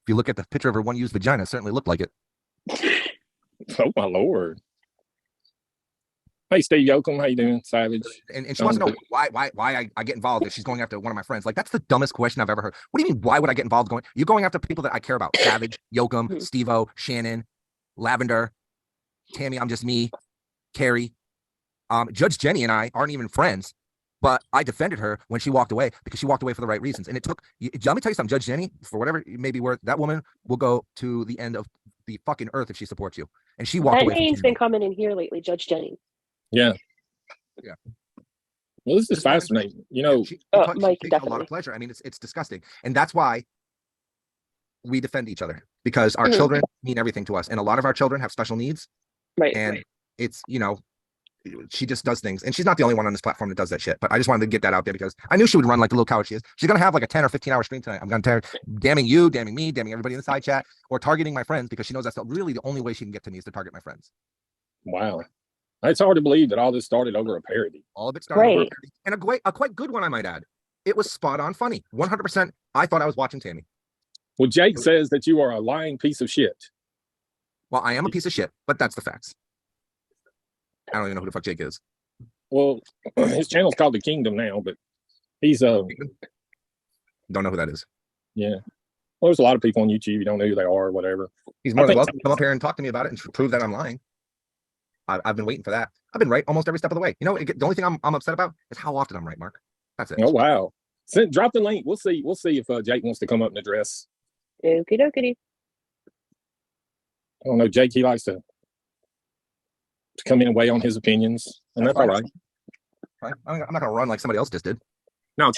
you look at the picture of her one used vagina, it certainly looked like it. Oh my Lord. Hey, Steve Yoakum, how you doing, Savage? And she wants to know why I get involved if she's going after one of my friends. Like, that's the dumbest question I've ever heard. What do you mean, why would I get involved you're going after people that I care about? Savage, Yoakum, Steve-O, Shannon, Lavender, Tammy, I'm just me, Carrie. Judge Jenny and I aren't even friends, but I defended her when she walked away because she walked away for the right reasons. And it took, let me tell you something, Judge Jenny, for whatever it may be worth, that woman will go to the end of the fucking earth if she supports you. And she walked That away. name's been coming in here lately, Judge Jenny. Yeah. Yeah. Well, this is fascinating. You know, She Mike, takes a lot definitely. of pleasure. I mean, it's disgusting. And that's why we defend each other, because our Mhm. children mean everything to us. And a lot of our children have special needs. Right. And it's, she just does things. And she's not the only one on this platform that does that shit. But I just wanted to get that out there because I knew she would run like the little coward she is. She's going to have like a 10 or 15-hour stream tonight. I'm going to damning you, damning me, damning everybody in the side chat, or targeting my friends, because she knows that's really the only way she can get to me is to target my friends. wow. It's hard to believe that all this started over a parody. All of it started over Right. and a quite good one, I might add. It was spot on funny. 100%. I thought I was watching Tammy. Well, Jake says that you are a lying piece of shit. Well, I am a piece of shit, but that's the facts. I don't even know who the fuck Jake is. Well, his channel's called The Kingdom now, but He's Don't know who that is. yeah. Well, there's a lot of people on YouTube. You don't know who they are or whatever. He's more I than think- welcome to come up here and talk to me about it and prove that I'm lying. I've been waiting for that. I've been right almost every step of the way. You know, the only thing I'm upset about is how often I'm right, Mark. That's it. Oh wow! Drop the link. We'll see. We'll see if Jake wants to come up and address. Okie dokie. I don't know, Jake. He likes to come in and weigh on his opinions, and that's all right. Fine. I'm not going to run like somebody else just did. No,